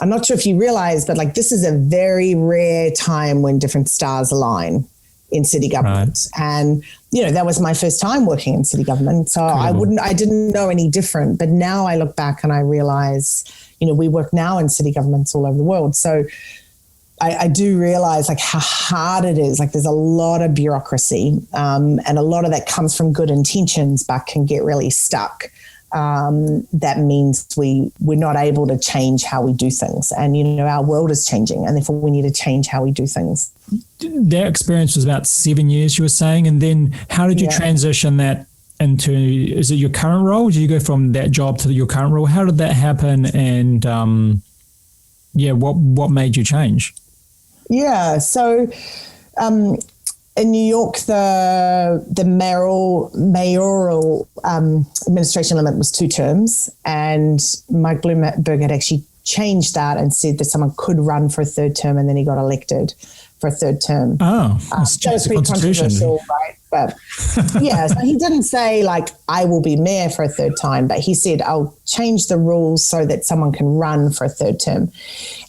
I'm not sure if you realize, but like, this is a very rare time when different stars align in city government. Right. And, you know, that was my first time working in city government. So cool. I didn't know any different, but now I look back and I realize, you know, we work now in city governments all over the world. So I do realize like how hard it is. Like there's a lot of bureaucracy and a lot of that comes from good intentions, but can get really stuck. That means we're not able to change how we do things. And, you know, our world is changing and therefore we need to change how we do things. That experience was about 7 years, you were saying. And then how did you transition that into, is it your current role? Did you go from that job to your current role? How did that happen? And what made you change? Yeah. So in New York, the mayoral administration limit was 2 terms, and Mike Bloomberg had actually changed that and said that someone could run for a 3rd term, and then he got elected for a third term. Oh, that's pretty controversial, right? But yeah, so he didn't say like, I will be mayor for a third time, but he said, I'll change the rules so that someone can run for a third term.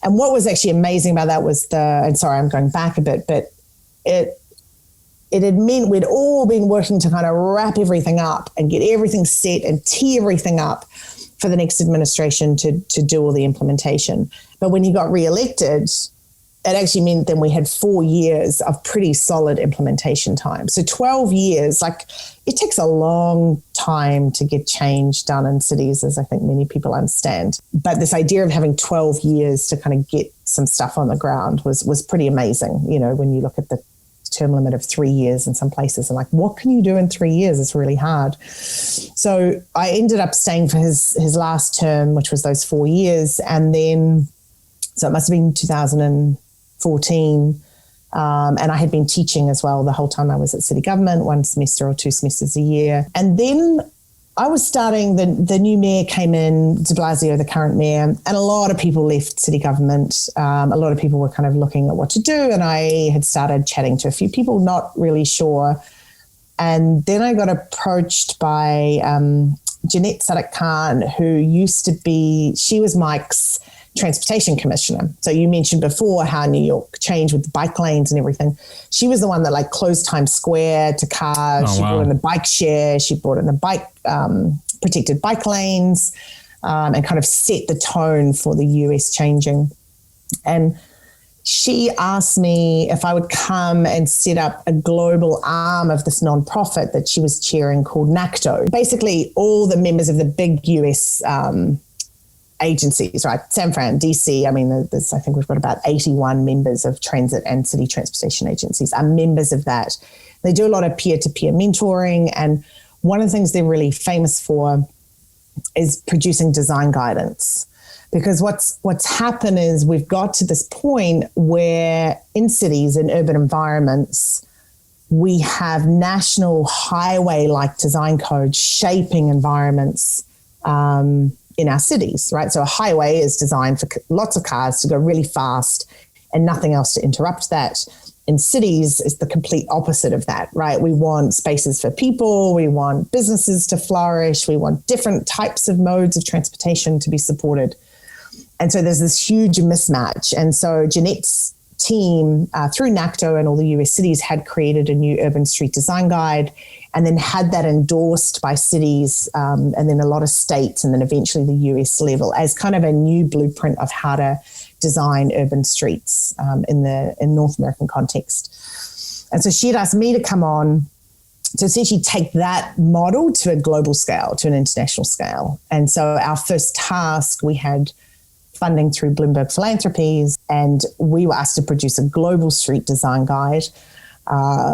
And what was actually amazing about that was and sorry, I'm going back a bit, but it had meant we'd all been working to kind of wrap everything up and get everything set and tee everything up for the next administration to do all the implementation. But when he got reelected, it actually meant then we had 4 years of pretty solid implementation time. So 12 years, like it takes a long time to get change done in cities, as I think many people understand. But this idea of having 12 years to kind of get some stuff on the ground was pretty amazing. You know, when you look at the term limit of 3 years in some places and like, what can you do in 3 years? It's really hard. So I ended up staying for his last term, which was those 4 years. And then, so it must have been 2014. And I had been teaching as well the whole time I was at city government, 1 semester or 2 semesters a year. And then I was starting, the new mayor came in, de Blasio, the current mayor, and a lot of people left city government. A lot of people were kind of looking at what to do. And I had started chatting to a few people, not really sure. And then I got approached by Jeanette Sadiq Khan, who used to be, she was Mike's transportation commissioner. So you mentioned before how New York changed with the bike lanes and everything. She was the one that like closed Times Square to cars. She brought in the bike share. She brought in the bike protected bike lanes and kind of set the tone for the US changing. And she asked me if I would come and set up a global arm of this nonprofit that she was chairing called NACTO. Basically, all the members of the big US agencies, right? San Fran, DC. I mean, I think we've got about 81 members of transit and city transportation agencies are members of that. They do a lot of peer-to-peer mentoring. And one of the things they're really famous for is producing design guidance. Because what's happened is we've got to this point where in cities, in urban environments, we have national highway-like design codes shaping environments in our cities, right? So a highway is designed for lots of cars to go really fast and nothing else to interrupt that. In cities, it's the complete opposite of that, right? We want spaces for people. We want businesses to flourish. We want different types of modes of transportation to be supported. And so there's this huge mismatch. And so Jeanette's team, through NACTO and all the US cities, had created a new urban street design guide and then had that endorsed by cities and then a lot of states and then eventually the US level as kind of a new blueprint of how to design urban streets in North American context. And so she had asked me to come on to essentially take that model to a global scale, to an international scale. And so our first task, we had funding through Bloomberg Philanthropies, and we were asked to produce a global street design guide,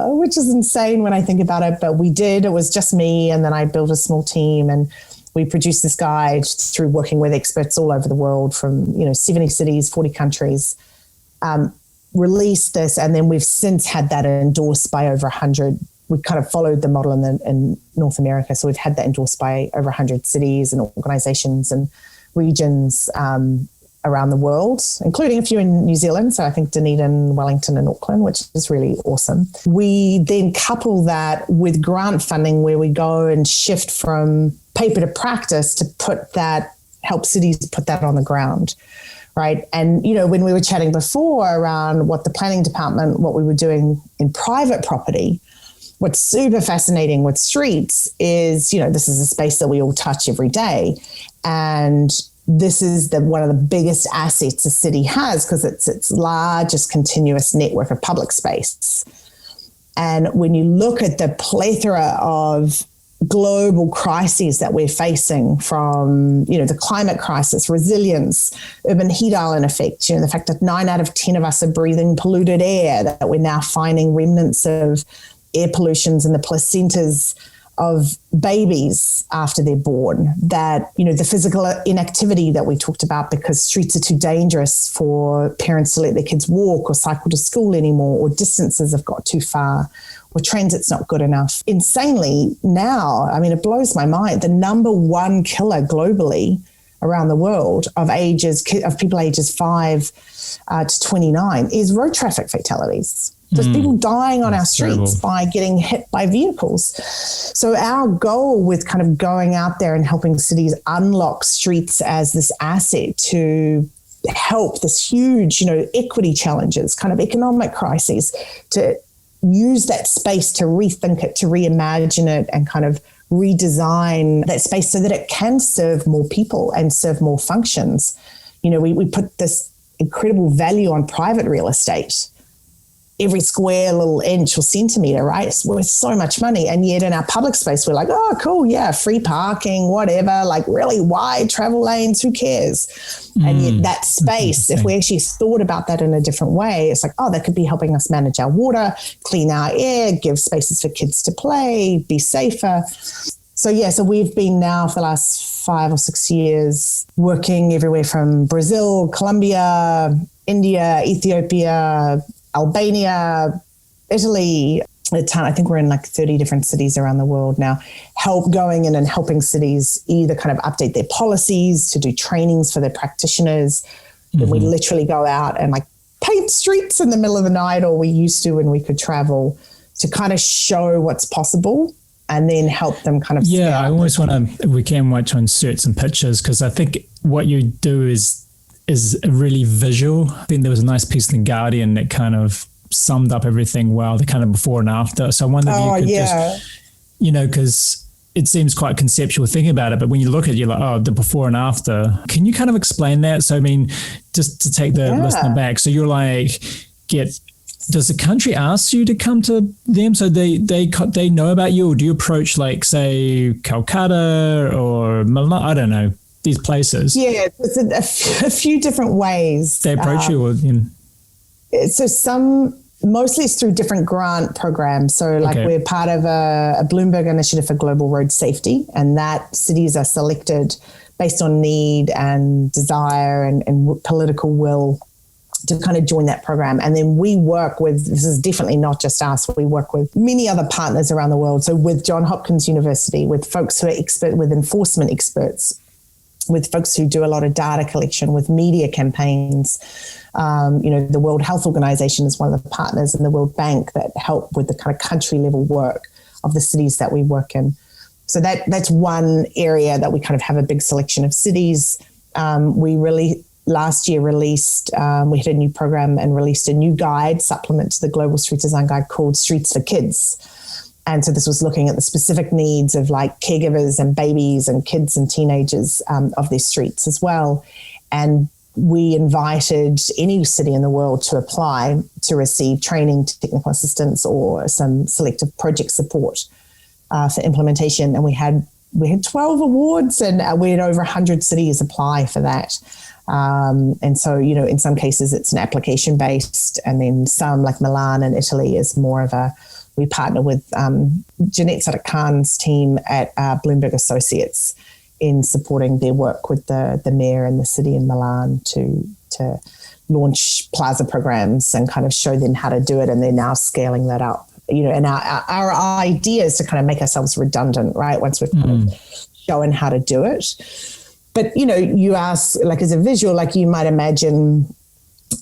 which is insane when I think about it, but we did. It was just me, and then I built a small team, and we produced this guide through working with experts all over the world from 70 cities, 40 countries, released this, and then we've since had that endorsed by over 100. We kind of followed the model in North America, so we've had that endorsed by over 100 cities and organizations and regions around the world, including a few in New Zealand. So I think Dunedin, Wellington and Auckland, which is really awesome. We then couple that with grant funding where we go and shift from paper to practice to help cities put that on the ground, right? And, when we were chatting before around what the planning department, what we were doing in private property, what's super fascinating with streets is, this is a space that we all touch every day. And this is one of the biggest assets a city has because it's its largest continuous network of public space. And when you look at the plethora of global crises that we're facing from, the climate crisis, resilience, urban heat island effect, the fact that 9 out of 10 of us are breathing polluted air, that we're now finding remnants of air pollutions in the placentas of babies after they're born, that, the physical inactivity that we talked about because streets are too dangerous for parents to let their kids walk or cycle to school anymore, or distances have got too far, or transit's not good enough. Insanely now, it blows my mind, the number one killer globally around the world of people ages 5 to 29 is road traffic fatalities. There's people dying on our streets by getting hit by vehicles. So our goal with kind of going out there and helping cities unlock streets as this asset to help this huge, equity challenges, kind of economic crises, to use that space to rethink it, to reimagine it, and kind of redesign that space so that it can serve more people and serve more functions. We put this incredible value on private real estate. Every square little inch or centimetre, right? It's worth so much money. And yet in our public space, we're like, oh, cool, yeah, free parking, whatever, like really wide travel lanes, who cares? And yet that space, if we actually thought about that in a different way, it's like, oh, that could be helping us manage our water, clean our air, give spaces for kids to play, be safer. So we've been now for the last 5 or 6 years working everywhere from Brazil, Colombia, India, Ethiopia, Albania, Italy, a ton. I think we're in like 30 different cities around the world now, going in and helping cities either kind of update their policies, to do trainings for their practitioners. Then we literally go out and like paint streets in the middle of the night, or we used to when we could travel, to kind of show what's possible and then help them kind of. Yeah, I always want to, if we can, want to insert some pictures, because I think what you do is really visual. I think there was a nice piece in The Guardian that kind of summed up everything well, the kind of before and after. So I wonder if you could just, because it seems quite conceptual thinking about it, but when you look at it, you're like, oh, the before and after. Can you kind of explain that? So, I mean, just to take the listener back. So you're like, does the country ask you to come to them so they know about you? Or do you approach, like, say, Calcutta or Milan? I don't know. These places? Yeah, there's a few different ways. They approach you? So mostly it's through different grant programs. So we're part of a Bloomberg initiative for global road safety, and that cities are selected based on need and desire and political will to kind of join that program. And then we work with, this is definitely not just us, we work with many other partners around the world. So with Johns Hopkins University, with folks who are with enforcement experts, with folks who do a lot of data collection, with media campaigns. The World Health Organization is one of the partners, and the World Bank, that help with the kind of country level work of the cities that we work in. So that's one area that we kind of have a big selection of cities. Last year released, we had a new program and released a new guide, supplement to the Global Street Design Guide, called Streets for Kids. And so this was looking at the specific needs of like caregivers and babies and kids and teenagers of their streets as well. And we invited any city in the world to apply to receive training, technical assistance, or some selective project support for implementation. And we had 12 awards, and we had over 100 cities apply for that. And so, in some cases it's an application based, and then some, like Milan in Italy, is more of we partner with Jeanette Sadak-Khan's team at Bloomberg Associates in supporting their work with the mayor and the city in Milan to launch plaza programs and kind of show them how to do it. And they're now scaling that up, and our idea is to kind of make ourselves redundant, right? Once we've kind of shown how to do it. But, you ask, like, as a visual, like you might imagine,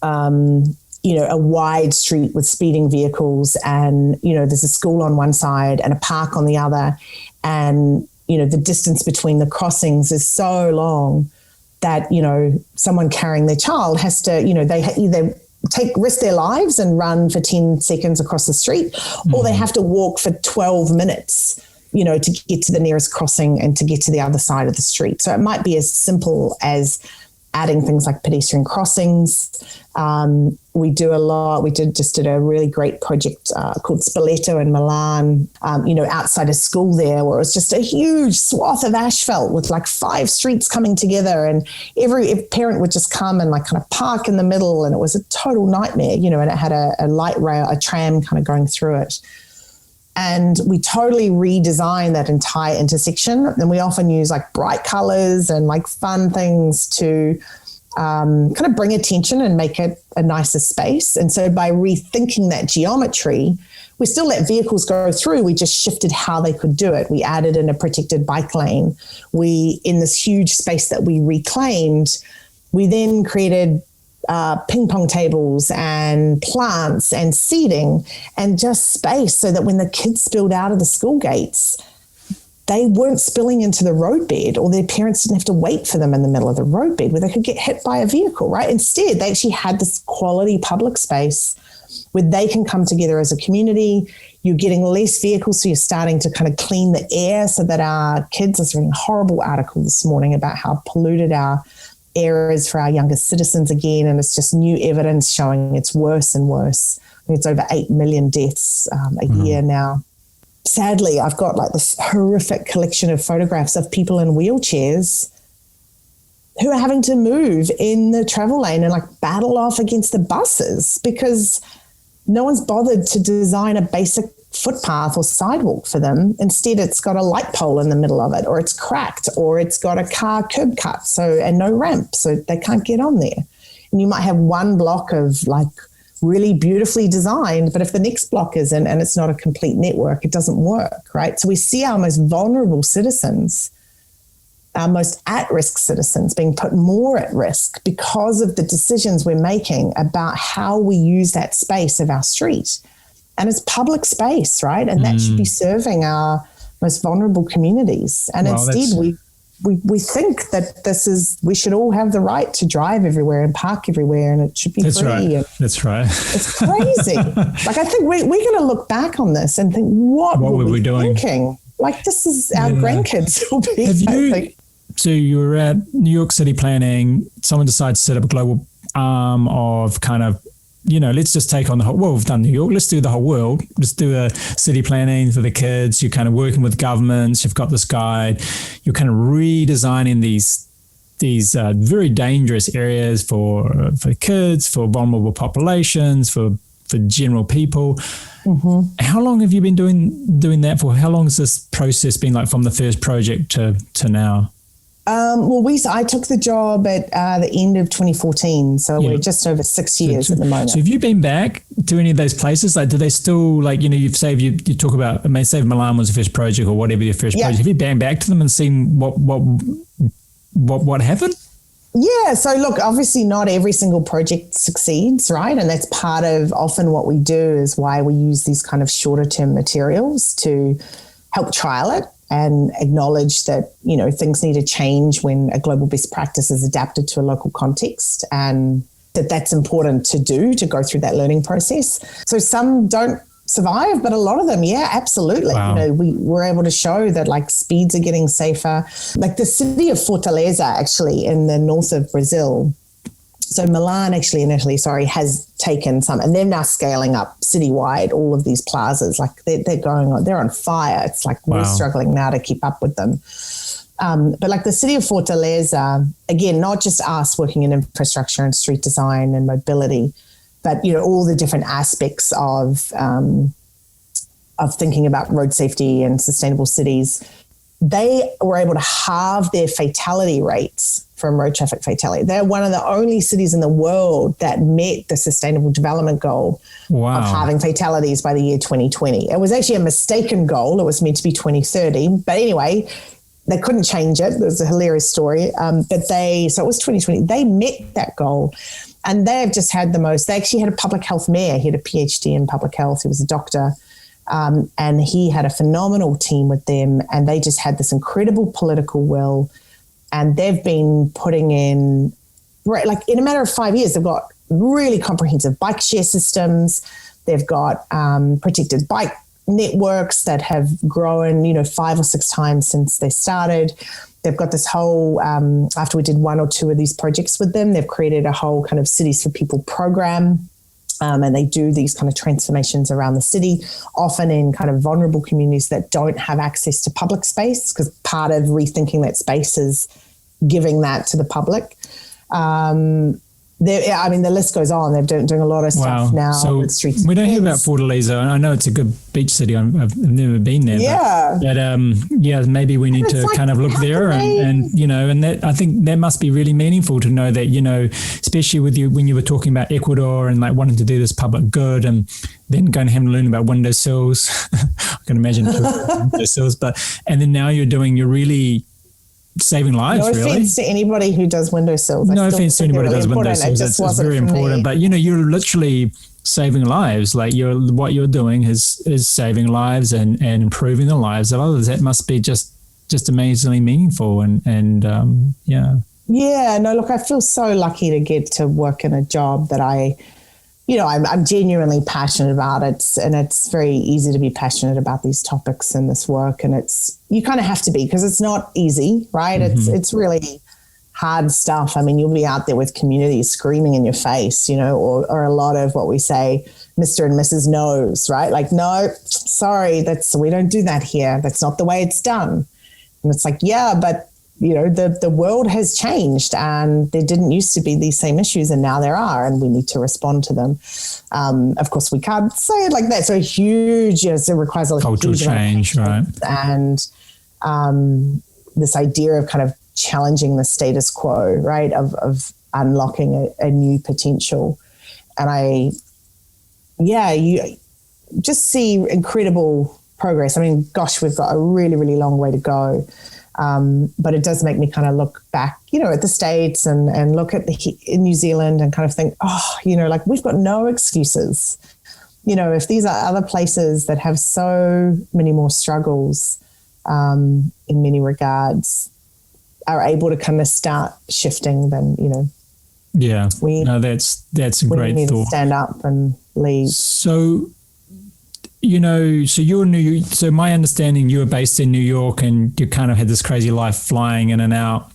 a wide street with speeding vehicles, and, there's a school on one side and a park on the other. And, the distance between the crossings is so long that, someone carrying their child has to, they either risk their lives and run for 10 seconds across the street, or they have to walk for 12 minutes, to get to the nearest crossing and to get to the other side of the street. So it might be as simple as adding things like pedestrian crossings. We do a lot. We did a really great project called Spoleto in Milan, outside a school there, where it was just a huge swath of asphalt with like 5 streets coming together, and every parent would just come and like kind of park in the middle, and it was a total nightmare, and it had a light rail, a tram kind of going through it. And we totally redesigned that entire intersection. And we often use like bright colors and like fun things to kind of bring attention and make it a nicer space. And so by rethinking that geometry, we still let vehicles go through. We just shifted how they could do it. We added in a protected bike lane. In this huge space that we reclaimed, we then created ping pong tables and plants and seating and just space so that when the kids spilled out of the school gates, they weren't spilling into the roadbed, or their parents didn't have to wait for them in the middle of the roadbed where they could get hit by a vehicle, right? Instead, they actually had this quality public space where they can come together as a community. You're getting less vehicles, so you're starting to kind of clean the air so that our kids, I was reading a horrible article this morning about how polluted our air is for our younger citizens again, and it's just new evidence showing it's worse and worse. I think it's over 8 million deaths a year now. Sadly, I've got like this horrific collection of photographs of people in wheelchairs who are having to move in the travel lane and like battle off against the buses because no one's bothered to design a basic footpath or sidewalk for them. Instead, it's got a light pole in the middle of it, or it's cracked, or it's got a car curb cut, and no ramp, so they can't get on there. And you might have one block of like really beautifully designed, but if the next block isn't and it's not a complete network, it doesn't work, right? So we see our most vulnerable citizens, our most at-risk citizens being put more at risk because of the decisions we're making about how we use that space of our street. And it's public space, right? And that should be serving our most vulnerable communities. And instead, we think that we should all have the right to drive everywhere and park everywhere, and it should be free. Right. That's right. It's crazy. Like, I think we're going to look back on this and think, what were we doing? Thinking? Like, this is our grandkids will be. So you were at New York City planning. Someone decided to set up a global arm of kind of, let's just take on the whole, we've done New York, let's do the whole world. Let's do a city planning for the kids. You're kind of working with governments. You've got this guide. You're kind of redesigning these very dangerous areas for kids, for vulnerable populations, for general people. Mm-hmm. How long have you been doing that for? How long has this process been, like, from the first project to now? I took the job at the end of 2014, so we're just over 6 years at the moment. So have you been back to any of those places? Like, do they still, like, you talk about, I mean, say Milan was the first project or whatever your first project. Have you been back to them and seen what happened? Yeah, so look, obviously not every single project succeeds, right? And that's part of often what we do, is why we use these kind of shorter term materials to help trial it and acknowledge that, things need to change when a global best practice is adapted to a local context, and that's important to go through that learning process. So some don't survive, but a lot of them, absolutely. Wow. We were able to show that, like, speeds are getting safer. Like the city of Fortaleza, actually, in the north of Brazil. So Milan, actually, in Italy, has taken some, and they're now scaling up citywide, all of these plazas. Like they're on fire. It's like we're struggling now to keep up with them. But like the city of Fortaleza, again, not just us working in infrastructure and street design and mobility, but, all the different aspects of thinking about road safety and sustainable cities. They were able to halve their fatality rates from road traffic fatality. They're one of the only cities in the world that met the Sustainable Development Goal of halving fatalities by the year 2020. It was actually a mistaken goal. It was meant to be 2030. But anyway, they couldn't change it. It was a hilarious story. So it was 2020. They met that goal. And they've just had they actually had a public health mayor. He had a PhD in public health. He was a doctor. And he had a phenomenal team with them, and they just had this incredible political will. And they've been putting in, like, in a matter of 5 years, they've got really comprehensive bike share systems. They've got protected bike networks that have grown, 5 or 6 times since they started. They've got this whole, after we did 1 or 2 of these projects with them, they've created a whole kind of Cities for People program. And they do these kind of transformations around the city, often in kind of vulnerable communities that don't have access to public space, because part of rethinking that space is giving that to the public. the list goes on. They're doing a lot of stuff now. So with streets. We don't hear about Fortaleza. I know it's a good beach city. I've never been there. Yeah. But maybe we need to kind of look there and that, I think that must be really meaningful to know that, especially with you, when you were talking about Ecuador and like wanting to do this public good and then going to have to learn about windowsills. I can imagine windowsills, and then now you're really saving lives, no really. offense to anybody who does windowsills. No offense to anybody who does windowsills. It's very important. But, you're literally saving lives. Like what you're doing is saving lives and improving the lives of others. That must be just amazingly meaningful. Yeah. Yeah, no, look, I feel so lucky to get to work in a job that I'm genuinely passionate about it, and it's very easy to be passionate about these topics and this work. And you kind of have to be, because it's not easy, right? Mm-hmm. It's really hard stuff. I mean, you'll be out there with communities screaming in your face, or a lot of what we say, Mr. and Mrs. No's, right? Like, no, sorry, we don't do that here. That's not the way it's done. And it's like, yeah, but the world has changed, and there didn't used to be these same issues, and now there are, and we need to respond to them. Of course, we can't say it like that. So huge, it requires a cultural change, right? And this idea of kind of challenging the status quo, right? Of unlocking a new potential. And you just see incredible progress. I mean, gosh, we've got a really, really long way to go. But it does make me kind of look back, at the States and look at in New Zealand and kind of think, like we've got no excuses. If these are other places that have so many more struggles in many regards, are able to kind of start shifting, then, Yeah, that's a great need thought. To stand up and lead. So, so you're New. So my understanding, you were based in New York, and you kind of had this crazy life flying in and out,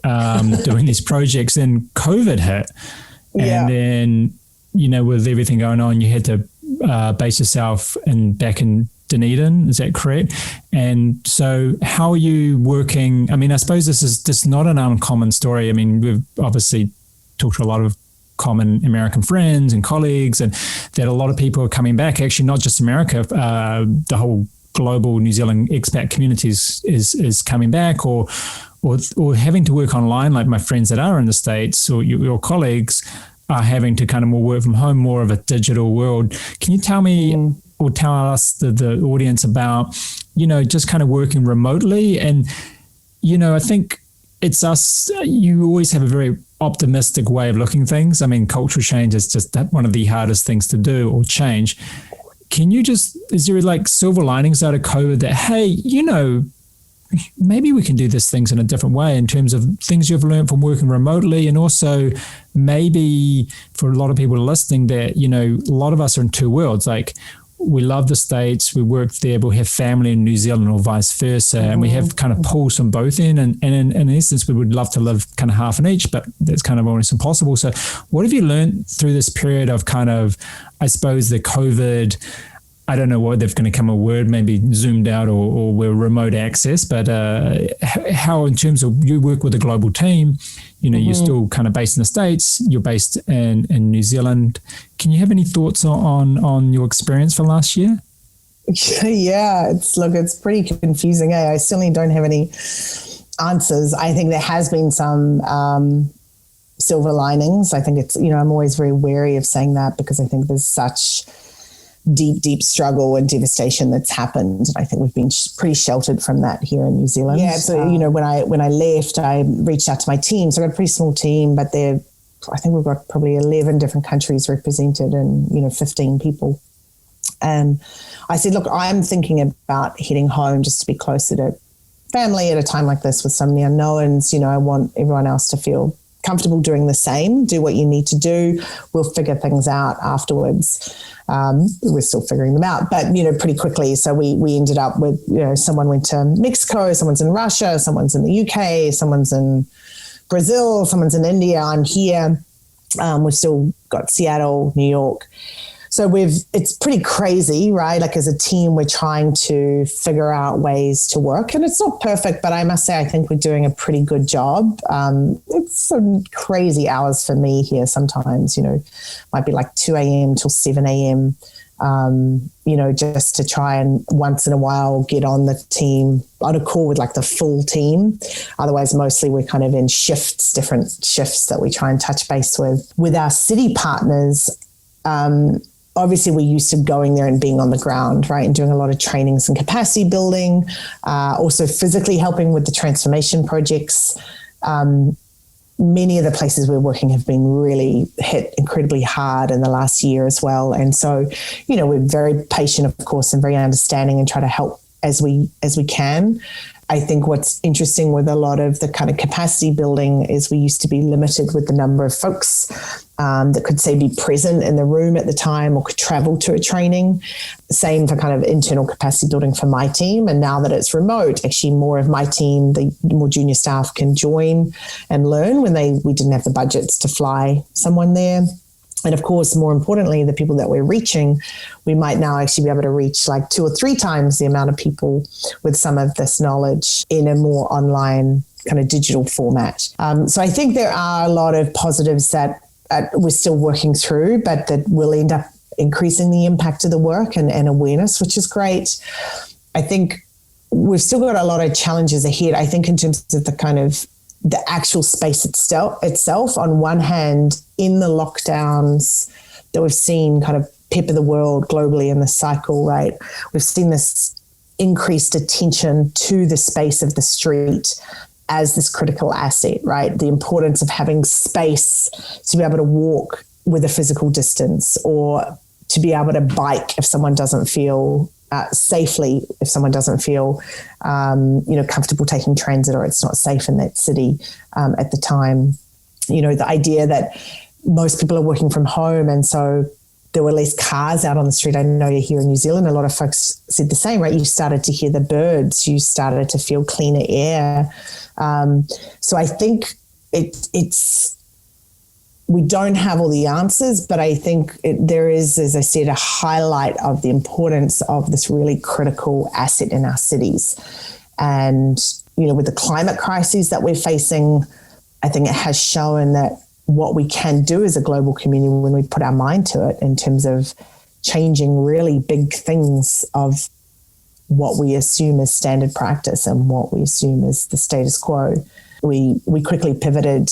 doing these projects. Then COVID hit, and then with everything going on, you had to base yourself back in Dunedin. Is that correct? And so, how are you working? I mean, I suppose this is just not an uncommon story. I mean, we've obviously talked to a lot of common American friends and colleagues, and that a lot of people are coming back. Actually, not just America, the whole global New Zealand expat community is coming back, or having to work online. Like my friends that are in the States, or your colleagues are having to kind of more work from home, more of a digital world. Can you tell me or tell us the audience about just kind of working remotely? And I think it's us. You always have a very optimistic way of looking at things. I mean, cultural change is just one of the hardest things to do or change. Is there like silver linings out of COVID that, hey, maybe we can do these things in a different way in terms of things you've learned from working remotely, and also maybe for a lot of people listening that, a lot of us are in two worlds. Like, we love the States, we work there, but we have family in New Zealand or vice versa. And we have kind of pulls from both in. And in essence, we would love to live kind of half in each, but that's kind of almost impossible. So what have you learned through this period of kind of, I suppose, the COVID, I don't know what they've going to come a word, maybe zoomed out or we're remote access, but how in terms of you work with a global team, you're still kind of based in the States, you're based in New Zealand. Can you have any thoughts on your experience for last year? Yeah, it's pretty confusing. I certainly don't have any answers. I think there has been some silver linings. I think I'm always very wary of saying that, because I think there's such deep struggle and devastation that's happened. I think we've been pretty sheltered from that here in New Zealand. Yeah, so when I left, I reached out to my team. So I got a pretty small team, but I think we've got probably 11 different countries represented and 15 people. And I said, look, I'm thinking about heading home just to be closer to family at a time like this with so many unknowns. I want everyone else to feel comfortable doing the same. Do what you need to do. We'll figure things out afterwards. We're still figuring them out, but, pretty quickly. So we ended up with, someone went to Mexico, someone's in Russia, someone's in the UK, someone's in Brazil, someone's in India. I'm here. We've still got Seattle, New York. So it's pretty crazy, right? Like as a team, we're trying to figure out ways to work, and it's not perfect, but I must say, I think we're doing a pretty good job. It's some crazy hours for me here sometimes, might be like 2 a.m. till 7 a.m., just to try and once in a while get on a call with like the full team. Otherwise, mostly we're kind of in different shifts that we try and touch base with our city partners. Obviously, we're used to going there and being on the ground, right, and doing a lot of trainings and capacity building, also physically helping with the transformation projects. Many of the places we're working have been really hit incredibly hard in the last year as well. And so, we're very patient, of course, and very understanding and try to help as we can. I think what's interesting with a lot of the kind of capacity building is we used to be limited with the number of folks that could, say, be present in the room at the time or could travel to a training. Same for kind of internal capacity building for my team. And now that it's remote, actually more of my team, the more junior staff, can join and learn when we didn't have the budgets to fly someone there. And of course, more importantly, the people that we're reaching, we might now actually be able to reach like 2 or 3 times the amount of people with some of this knowledge in a more online kind of digital format. So I think there are a lot of positives that we're still working through, but that will end up increasing the impact of the work and awareness, which is great. I think we've still got a lot of challenges ahead. I think in terms of the kind of the actual space itself, on one hand, in the lockdowns that we've seen kind of pepper the world globally in the cycle, right? We've seen this increased attention to the space of the street as this critical asset, right? The importance of having space to be able to walk with a physical distance, or to be able to bike if someone doesn't feel safely, if someone doesn't feel, comfortable taking transit, or it's not safe in that city at the time. The idea that most people are working from home, and so there were less cars out on the street. I know you're here in New Zealand, a lot of folks said the same, right? You started to hear the birds, you started to feel cleaner air. So I think we don't have all the answers, but I think there is, as I said, a highlight of the importance of this really critical asset in our cities. And, with the climate crises that we're facing, I think it has shown that what we can do as a global community when we put our mind to it in terms of changing really big things of what we assume is standard practice and what we assume is the status quo. We quickly pivoted,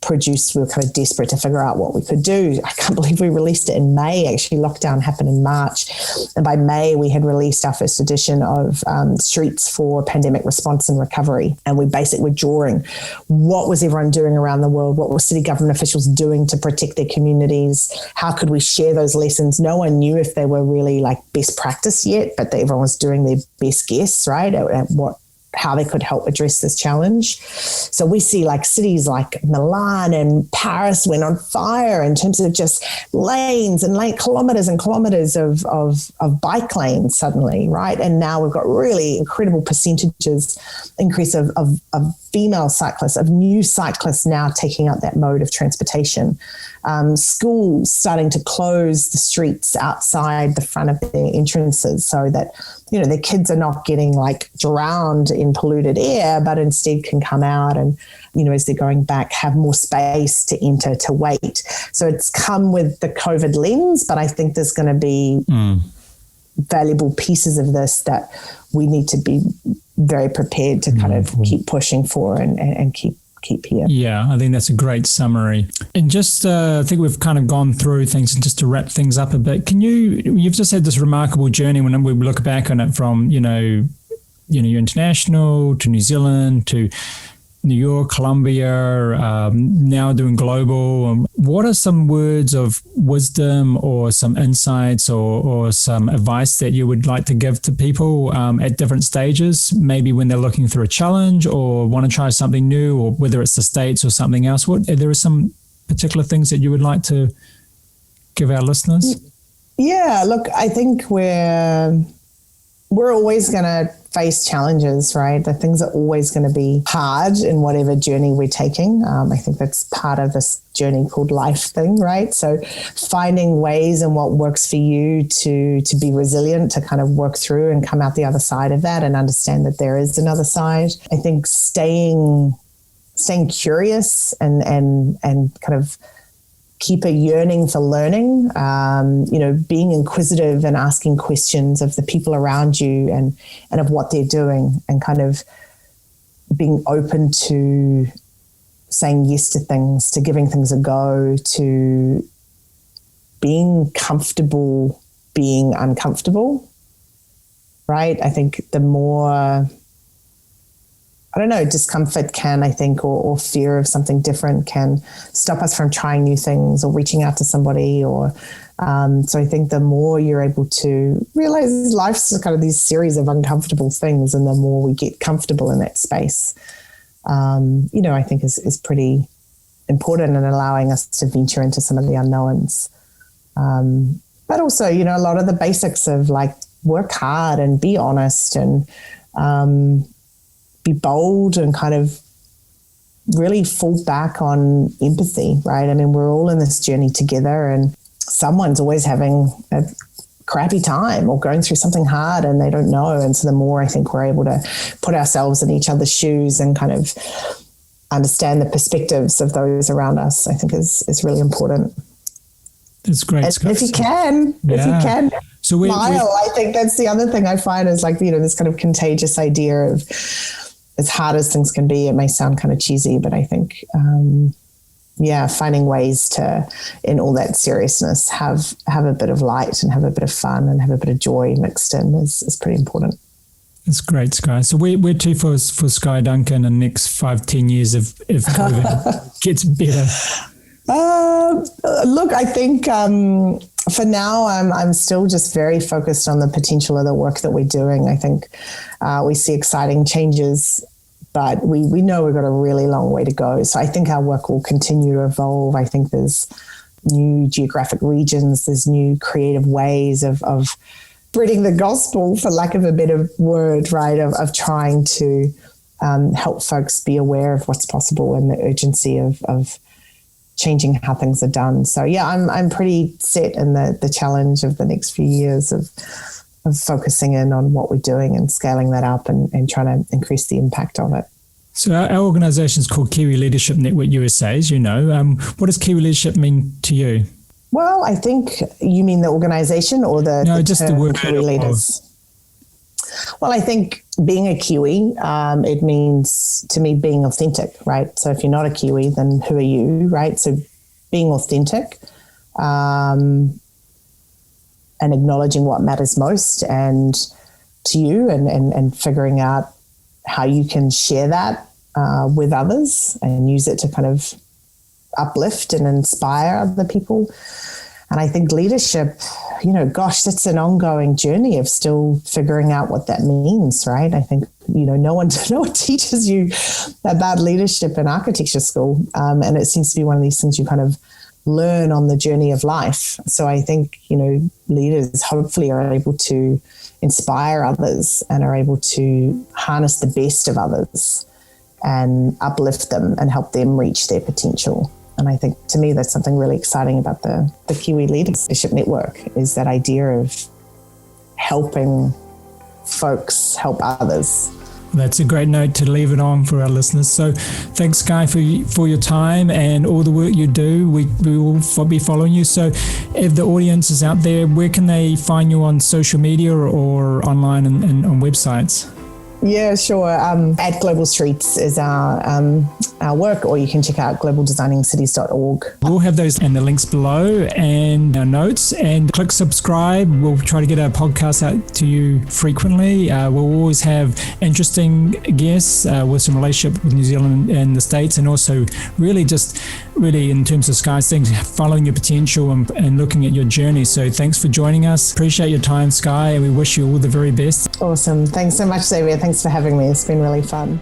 we were kind of desperate to figure out what we could do. I can't believe we released it in May. Actually, lockdown happened in March. And by May, we had released our first edition of Streets for Pandemic Response and Recovery. And we basically were drawing what was everyone doing around the world, what were city government officials doing to protect their communities, how could we share those lessons. No one knew if they were really like best practice yet, but everyone was doing their best guess, right, at how they could help address this challenge. So we see like cities like Milan and Paris went on fire in terms of just lanes and kilometers and kilometers of bike lanes suddenly, right? And now we've got really incredible percentages increase of female cyclists, of new cyclists now taking up that mode of transportation. Schools starting to close the streets outside the front of their entrances so that, their kids are not getting like drowned in polluted air, but instead can come out and, as they're going back, have more space to enter, to wait. So it's come with the COVID lens, but I think there's going to be valuable pieces of this that we need to be very prepared to kind of keep pushing for and keep here. Yeah, I think that's a great summary. And just, I think we've kind of gone through things, and just to wrap things up a bit, you've just had this remarkable journey when we look back on it from, you're international to New Zealand to New York, Colombia, now doing global. What are some words of wisdom or some insights or some advice that you would like to give to people at different stages, maybe when they're looking through a challenge or want to try something new, or whether it's the States or something else? There are some particular things that you would like to give our listeners? Yeah, look, I think we're we're always going to face challenges, right? The things are always going to be hard in whatever journey we're taking. I think that's part of this journey called life thing, right? So finding ways and what works for you to be resilient, to kind of work through and come out the other side of that and understand that there is another side. I think staying curious and kind of keep a yearning for learning, being inquisitive and asking questions of the people around you and of what they're doing, and kind of being open to saying yes to things, to giving things a go, to being comfortable being uncomfortable, right? I think the more, discomfort can, I think, or fear of something different can stop us from trying new things or reaching out to somebody. So I think the more you're able to realize life's kind of these series of uncomfortable things, and the more we get comfortable in that space, I think is pretty important in allowing us to venture into some of the unknowns. But also, a lot of the basics of like work hard and be honest and, be bold and kind of really fall back on empathy, right? I mean, we're all in this journey together, and someone's always having a crappy time or going through something hard and they don't know. And so the more I think we're able to put ourselves in each other's shoes and kind of understand the perspectives of those around us, I think is really important. That's great. And if you can so smile, I think that's the other thing I find is like, this kind of contagious idea of, as hard as things can be, it may sound kind of cheesy, but I think, finding ways to, in all that seriousness, have a bit of light and have a bit of fun and have a bit of joy mixed in is pretty important. That's great, Skye. So we're too for Skye Duncan in the next 5-10 years if COVID gets better. Look, I think for now, I'm still just very focused on the potential of the work that we're doing. I think we see exciting changes, but we know we've got a really long way to go. So I think our work will continue to evolve. I think there's new geographic regions, there's new creative ways of spreading the gospel, for lack of a better word, right, of trying to help folks be aware of what's possible and the urgency of changing how things are done. So I'm pretty set in the challenge of the next few years of focusing in on what we're doing and scaling that up and trying to increase the impact of it. So our organisation is called Kiwi Leadership Network USA, as you know. What does Kiwi Leadership mean to you? Well, I think you mean the organisation or just the word Kiwi leaders. Well, I think being a Kiwi, it means to me being authentic, right? So if you're not a Kiwi, then who are you, right? So being authentic and acknowledging what matters most and to you and figuring out how you can share that with others and use it to kind of uplift and inspire other people. And I think leadership, that's an ongoing journey of still figuring out what that means, right? I think, no one teaches you about leadership in architecture school. And it seems to be one of these things you kind of learn on the journey of life. So I think, leaders hopefully are able to inspire others and are able to harness the best of others and uplift them and help them reach their potential. And I think, to me, that's something really exciting about the Kiwi Leadership Network, is that idea of helping folks help others. That's a great note to leave it on for our listeners. So thanks, Skye, for your time and all the work you do. We will be following you. So if the audience is out there, where can they find you on social media or online and on websites? Yeah, sure. At Global Streets is our work, or you can check out globaldesigningscities.org. We'll have those and the links below and our notes, and click subscribe. We'll try to get our podcast out to you frequently. We'll always have interesting guests with some relationship with New Zealand and the States, and also really in terms of Skye's things, following your potential and looking at your journey. So thanks for joining us. Appreciate your time, Skye, and we wish you all the very best. Awesome. Thanks so much, Xavier. Thanks for having me. It's been really fun.